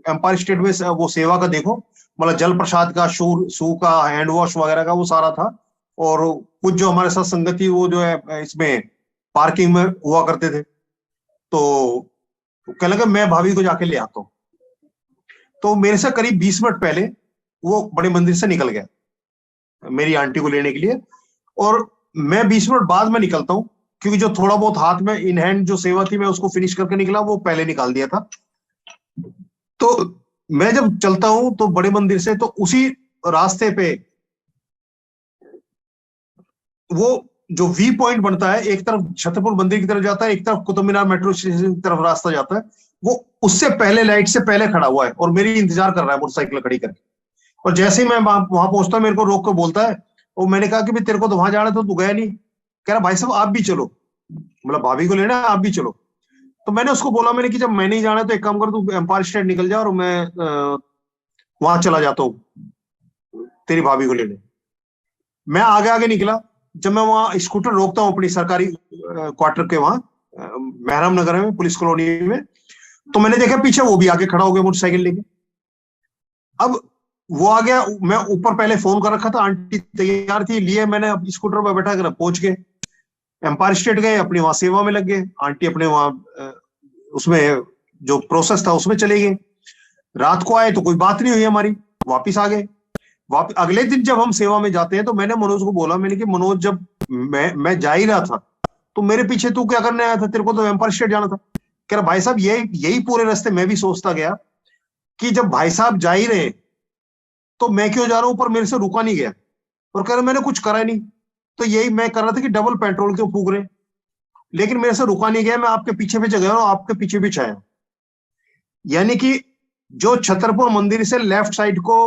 एम्पायर स्टेट में वो सेवा का देखो, मतलब जल प्रसाद का, शू का, हैंड वॉश वगैरह का वो सारा था। और कुछ जो हमारे साथ संगति वो जो है इसमें पार्किंग में हुआ करते थे। तो कहने लगा मैं भाभी को जाके ले आता हूँ। तो मेरे से करीब 20 मिनट पहले वो बड़े मंदिर से निकल गया मेरी आंटी को लेने के लिए, और मैं 20 मिनट बाद में निकलता हूँ क्योंकि जो थोड़ा बहुत हाथ में इन हैंड जो सेवा थी मैं उसको फिनिश करके निकला, वो पहले निकाल दिया था। तो मैं जब चलता हूं तो बड़े मंदिर से, तो उसी रास्ते पे वो जो वी पॉइंट बनता है, एक तरफ छतरपुर मंदिर की तरफ जाता है, एक तरफ कुतुब मीनार मेट्रो स्टेशन की तरफ रास्ता जाता है, वो उससे पहले लाइट से पहले खड़ा हुआ है और मेरी इंतजार कर रहा है मोटरसाइकिल खड़ी करके। और जैसे ही मैं वहां पहुंचता मेरे को रोक कर बोलता है, और मैंने कहा कि भाई तेरे को तो वहां जाना था, तू गया नहीं। कह रहा भाई साहब आप भी चलो, मतलब भाभी को लेना है आप भी चलो। तो मैंने उसको बोला, मैंने कि जब मैं नहीं जाना तो एक काम कर, तू एम्पायर स्टेट निकल जा और मैं वहां चला जाता हूँ तेरी भाभी को लेने। मैं आगे आगे निकला। जब मैं वहां स्कूटर रोकता हूँ अपनी सरकारी क्वार्टर के वहां मेहराम नगर में, पुलिस कॉलोनी में, तो मैंने देखा पीछे वो भी आगे खड़ा हो गया मोटरसाइकिल लेके। अब वो आ गया, मैं ऊपर पहले फोन कर रखा था, आंटी तैयार थी, लिए मैंने अब स्कूटर पर बैठा कर पहुंच गए एम्पायर स्टेट, गए अपनी वहां सेवा में लग गए। आंटी अपने वहां उसमें जो प्रोसेस था उसमें चले गए। रात को आए तो कोई बात नहीं हुई हमारी, वापिस आ गए। अगले दिन जब हम सेवा में जाते हैं तो मैंने मनोज को बोला, मैंने कि मनोज जब मैं जा ही रहा था तो मेरे पीछे तू क्या करने आया था, तेरे को तो एम्पायर स्टेट जाना था। कह रहा भाई साहब यही पूरे रास्ते मैं भी सोचता गया कि जब भाई साहब जा ही रहे तो मैं क्यों जा रहा हूं, पर मेरे से रुका नहीं गया। और कह रहा मैंने कुछ करा ही नहीं, तो यही मैं कर रहा था कि डबल पेट्रोल क्यों फूक रहे, लेकिन मेरे से रुका नहीं गया, मैं आपके पीछे पीछे गया और आपके पीछे पीछे आया। यानी कि जो छतरपुर मंदिर से लेफ्ट साइड को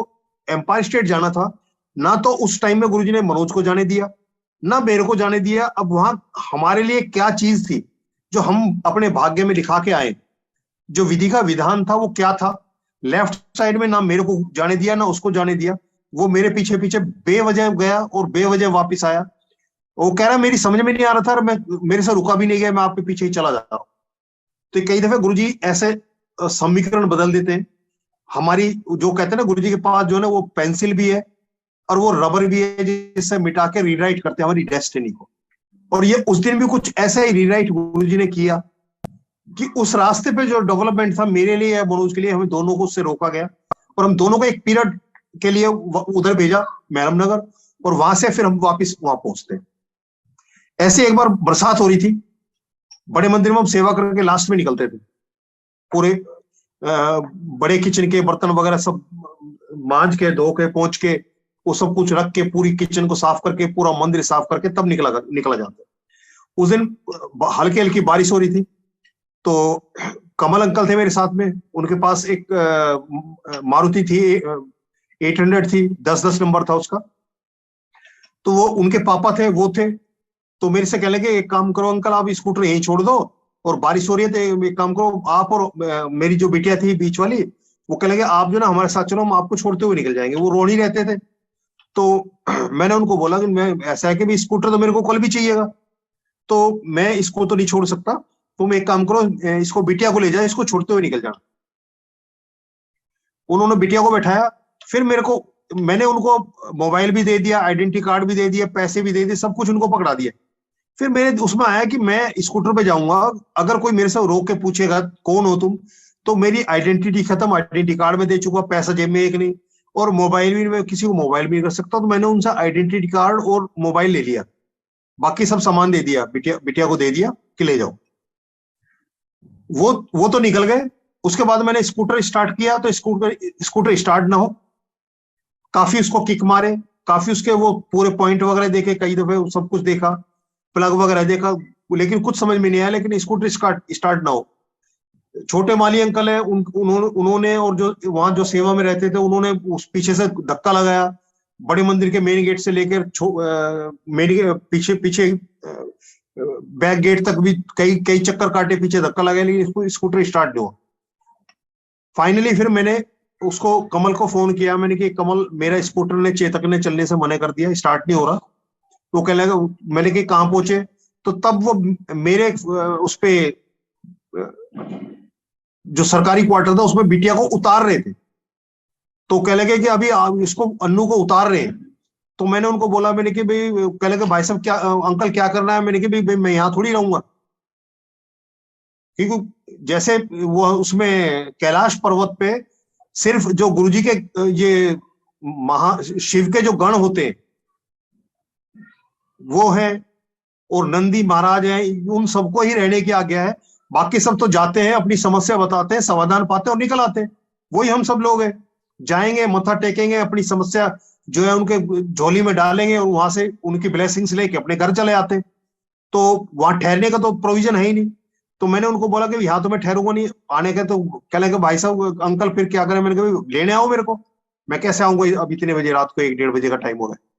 एम्पायर स्टेट जाना था, ना तो उस टाइम में गुरुजी ने मनोज को जाने दिया, ना मेरे को जाने दिया। अब वहां हमारे लिए क्या चीज थी जो हम अपने भाग्य में लिखा के आए, जो विधि का विधान था वो क्या था, लेफ्ट साइड में ना मेरे को जाने दिया ना उसको जाने दिया। वो मेरे पीछे पीछे बेवजह गया और बेवजह वापिस आया। वो कह रहा मेरी समझ में नहीं आ रहा था, और मैं मेरे से रुका भी नहीं गया, मैं आपके पीछे ही चला जाता हूं। तो कई दफे गुरुजी ऐसे समीकरण बदल देते हैं। हमारी जो कहते हैं ना, गुरुजी के पास जो है ना वो पेंसिल भी है और वो रबर भी है, जिससे मिटा के रीराइट करते हैं हमारी डेस्टिनी को। और ये उस दिन भी कुछ ऐसा ही रीराइट गुरुजी ने किया कि उस रास्ते पे जो डेवलपमेंट था मेरे लिए या मनोज के लिए, हमें दोनों को उससे रोका गया और हम दोनों को एक पीरियड के लिए उधर भेजा मेहरम नगर, और वहां से फिर हम वापस वहां पहुंचते। ऐसे एक बार बरसात हो रही थी, बड़े मंदिर में हम सेवा करके लास्ट में निकलते थे, पूरे बड़े किचन के बर्तन वगैरह सब मांज के धो के पहुंच के वो सब कुछ रख के पूरी किचन को साफ करके पूरा मंदिर साफ करके तब निकला जाता। उस दिन हल्की हल्की बारिश हो रही थी, तो कमल अंकल थे मेरे साथ में, उनके पास एक मारुति थी 800 थी, 10-10 नंबर था उसका। तो वो उनके पापा थे, वो थे, तो मेरे से कह लगे एक काम करो अंकल, आप स्कूटर यहीं छोड़ दो और बारिश हो रही है तो एक काम करो आप और मेरी जो बिटिया थी बीच वाली, वो कह लगे आप जो ना हमारे साथ चलो, हम आपको छोड़ते हुए निकल जाएंगे। वो रोड ही रहते थे। तो मैंने उनको बोला कि मैं ऐसा है कि भी स्कूटर तो मेरे को कल भी चाहिएगा, तो मैं इसको तो नहीं छोड़ सकता, तुम एक काम करो इसको बिटिया को ले जाए, इसको छोड़ते हुए निकल जाना। उन्होंने बिटिया को बैठाया, फिर मैंने उनको मोबाइल भी दे दिया, आइडेंटिटी कार्ड भी दे दिया, पैसे भी दे दिए, सब कुछ उनको पकड़ा दिया। फिर मेरे उसमें आया कि मैं स्कूटर पे जाऊंगा, अगर कोई मेरे से रोक के पूछेगा कौन हो तुम, तो मेरी आइडेंटिटी खत्म, आइडेंटिटी कार्ड में दे चुका, पैसा जेब में एक नहीं, और मोबाइल भी मैं किसी को मोबाइल भी नहीं कर सकता। तो मैंने उनसे आइडेंटिटी कार्ड और मोबाइल ले लिया, बाकी सब सामान दे दिया, बिटिया को दे दिया कि ले जाओ। वो तो निकल गए। उसके बाद मैंने स्कूटर स्टार्ट किया तो स्कूटर स्टार्ट ना हो, काफी उसको किक मारे, काफी उसके वो पूरे पॉइंट वगैरह देखे, कई दफे सब कुछ देखा, प्लग वगैरह देखा, लेकिन कुछ समझ में नहीं आया, लेकिन स्कूटर स्टार्ट ना हो। छोटे माली अंकल है, उन्होंने और जो वहां जो सेवा में रहते थे उन्होंने उस पीछे से धक्का लगाया, बड़े मंदिर के मेन गेट से लेकर मेन पीछे पीछे बैक गेट तक भी कई कई चक्कर काटे, पीछे धक्का लगाया, लेकिन इसको स्कूटर स्टार्ट नहीं हुआ। फाइनली फिर मैंने उसको कमल को फोन किया, मैंने कि कमल मेरा स्कूटर ने चेतक ने चलने से मना कर दिया, स्टार्ट नहीं हो रहा। वो कहने लगा, मैंने कि कहाँ पहुंचे, तो तब वो मेरे उस पे जो सरकारी क्वार्टर था उसमें बिटिया को उतार रहे थे। तो कह लगे कि अभी इसको अन्नू को उतार रहे हैं। तो मैंने उनको बोला, मैंने कि भाई, कह लगे भाई साहब क्या अंकल क्या करना है, मैंने कि भाई मैं यहाँ थोड़ी रहूंगा, क्योंकि जैसे वो उसमें कैलाश पर्वत पे सिर्फ जो गुरुजी के ये शिव के जो गण होते हैं वो है, और नंदी महाराज हैं, उन सबको ही रहने की आज्ञा है। बाकी सब तो जाते हैं, अपनी समस्या बताते हैं, समाधान पाते हैं और निकल आते हैं। वही हम सब लोग हैं, जाएंगे मत्था टेकेंगे, अपनी समस्या जो है उनके झोली में डालेंगे और वहां से उनकी ब्लेसिंग्स लेके अपने घर चले आते हैं। तो वहां ठहरने का तो प्रोविजन है ही नहीं। तो मैंने उनको बोला कि यहाँ तो मैं ठहरूंगा नहीं आने का। तो कह लगे भाई साहब अंकल फिर क्या करें, मैंने कहा लेने आओ मेरे को, मैं कैसे आऊंगा अब इतने बजे रात को, 1-1:30 बजे का टाइम हो रहा है।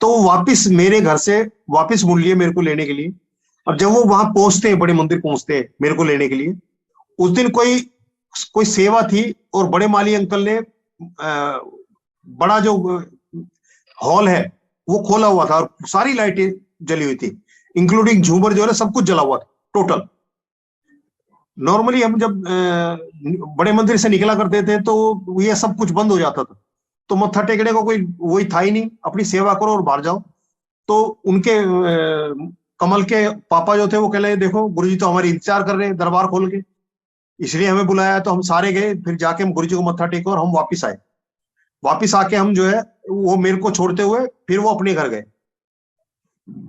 तो वो वापिस मेरे घर से वापिस मुड़ लिए मेरे को लेने के लिए। अब जब वो वहां पहुंचते हैं, बड़े मंदिर पहुंचते हैं मेरे को लेने के लिए, उस दिन कोई सेवा थी और बड़े माली अंकल ने बड़ा जो हॉल है वो खोला हुआ था और सारी लाइटें जली हुई थी, इंक्लूडिंग झूमर जो है सब कुछ जला हुआ था टोटल। नॉर्मली हम जब बड़े मंदिर से निकला करते थे तो ये सब कुछ बंद हो जाता था, तो मत्था टेकने को कोई वही था ही नहीं, अपनी सेवा करो और बाहर जाओ। तो उनके कमल के पापा जो थे वो कह रहे देखो गुरुजी तो हमारी इंतजार कर रहे हैं दरबार खोल के, इसलिए हमें बुलाया। तो हम सारे गए, फिर जाके हम गुरुजी को मत्था टेके और हम वापिस आए। वापिस आके हम जो है वो मेरे को छोड़ते हुए फिर वो अपने घर गए।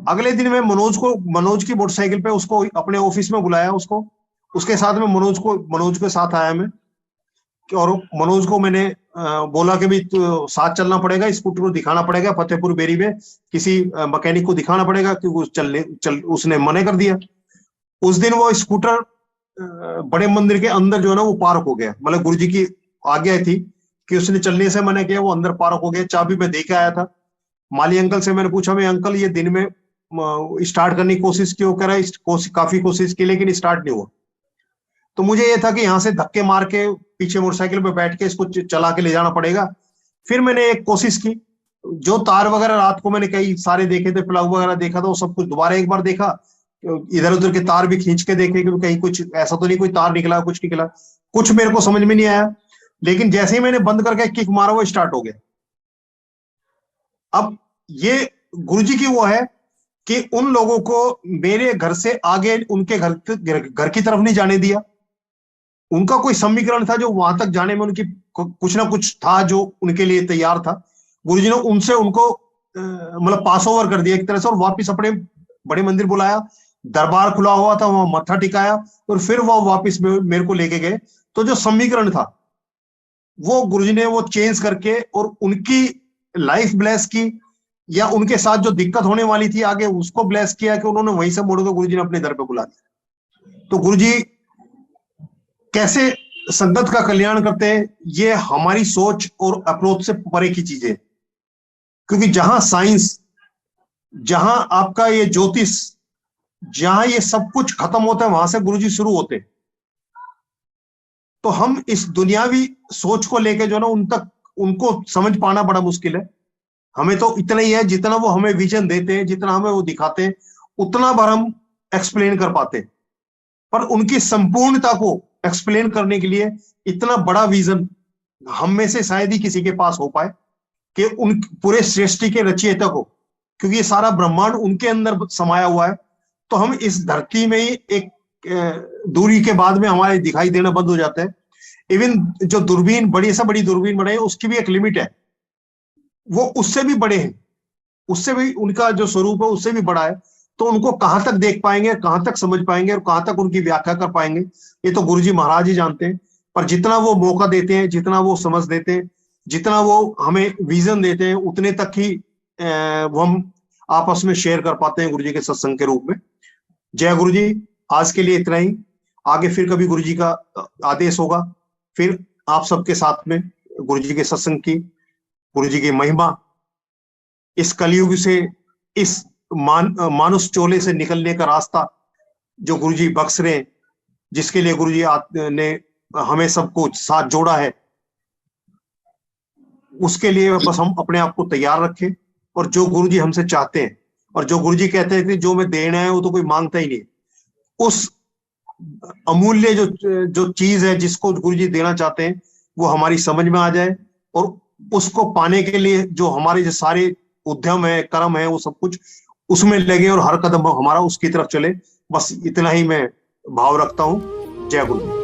अगले दिन मैं मनोज की मोटरसाइकिल पे उसको अपने ऑफिस में बुलाया, उसके साथ में मनोज के साथ आया मैं, और मनोज को मैंने बोला कि भी साथ चलना पड़ेगा, स्कूटर को दिखाना पड़ेगा फतेहपुर बेरी में, किसी मैकेनिक को दिखाना पड़ेगा, क्योंकि उसने मना कर दिया। उस दिन वो स्कूटर बड़े मंदिर के अंदर जो है ना वो पार्क हो गया, मतलब गुरुजी की आज्ञा थी कि उसने चलने से मना किया, वो अंदर पार्क हो गया। चाबी मैं देके आया था। माली अंकल से मैंने पूछा, मैं अंकल ये दिन में स्टार्ट करने की कोशिश क्यों कर रहा है, काफी कोशिश की लेकिन स्टार्ट नहीं हुआ। तो मुझे ये था कि यहाँ से धक्के मार के पीछे मोटरसाइकिल पे बैठ के इसको चला के ले जाना पड़ेगा। फिर मैंने एक कोशिश की, जो तार वगैरह रात को मैंने कई सारे देखे थे, प्लग वगैरह देखा था, वो सब कुछ दोबारा एक बार देखा, इधर उधर के तार भी खींच के देखे कि कहीं कुछ ऐसा तो नहीं कोई तार निकला, कुछ निकला, कुछ मेरे को समझ में नहीं आया। लेकिन जैसे ही मैंने बंद करके किक मारा वो स्टार्ट हो गया। अब ये गुरुजी की वो है कि उन लोगों को मेरे घर से आगे उनके घर की तरफ नहीं जाने दिया। उनका कोई समीकरण था जो वहां तक जाने में उनकी कुछ ना कुछ था जो उनके लिए तैयार था। गुरुजी ने उनको मतलब पास ओवर कर दिया एक तरह से, और वापिस अपने बड़े मंदिर बुलाया, दरबार खुला हुआ था, वहां मत्था टिकाया, और फिर वो वापिस मेरे को लेके गए। तो जो समीकरण था वो गुरुजी ने वो चेंज करके और उनकी लाइफ ब्लेस की, या उनके साथ जो दिक्कत होने वाली थी आगे उसको ब्लेस किया, कि उन्होंने वहीं से मुड़कर गुरुजी ने अपने दर पे बुला दिया। तो गुरुजी कैसे संगत का कल्याण करते हैं, ये हमारी सोच और अप्रोच से परे की चीजें, क्योंकि जहां साइंस, जहां आपका ये ज्योतिष, जहां ये सब कुछ खत्म होता है वहां से गुरुजी शुरू होते हैं। तो हम इस दुनियावी सोच को लेके जो ना उनको समझ पाना बड़ा मुश्किल है। हमें तो इतना ही है जितना वो हमें विजन देते हैं, जितना हमें वो दिखाते हैं, उतना भर हम एक्सप्लेन कर पाते हैं। पर उनकी संपूर्णता को एक्सप्लेन करने के लिए इतना बड़ा विजन हम में से शायद ही किसी के पास हो पाए कि उन पूरे सृष्टि के रचयिता को, क्योंकि ये सारा ब्रह्मांड उनके अंदर समाया हुआ है। तो हम इस धरती में ही एक दूरी के बाद में हमारे दिखाई देना बंद हो जाता है। इवन जो दूरबीन, बड़ी से बड़ी दूरबीन बनाई, उसकी भी एक लिमिट है, वो उससे भी बड़े हैं, उससे भी उनका जो स्वरूप है उससे भी बड़ा है। तो उनको कहां तक देख पाएंगे, कहां तक समझ पाएंगे और कहां तक उनकी व्याख्या कर पाएंगे, ये तो गुरुजी महाराज ही जानते हैं। पर जितना वो मौका देते हैं, जितना वो समझ देते हैं, जितना वो हमें विजन देते हैं, उतने तक ही वो हम आपस में शेयर कर पाते हैं गुरुजी के सत्संग के रूप में। जय गुरुजी। आज के लिए इतना ही। आगे फिर कभी गुरुजी का आदेश होगा, फिर आप सबके साथ में गुरुजी के सत्संग की, गुरुजी की महिमा, इस कलयुग से, इस मानुष चोले से निकलने का रास्ता जो गुरुजी बख्श रहे हैं, जिसके लिए गुरुजी ने हमें सबको साथ जोड़ा है, उसके लिए बस हम अपने आप को तैयार रखें। और जो गुरुजी हमसे चाहते हैं, और जो गुरुजी कहते हैं कि जो मैं देना है वो तो कोई मांगता ही नहीं, उस अमूल्य जो चीज है जिसको गुरुजी देना चाहते हैं वो हमारी समझ में आ जाए, और उसको पाने के लिए जो हमारे जो सारे उद्यम है, कर्म है, वो सब कुछ उसमें लगे और हर कदम हमारा उसकी तरफ चले। बस इतना ही मैं भाव रखता हूं। जय गुरु।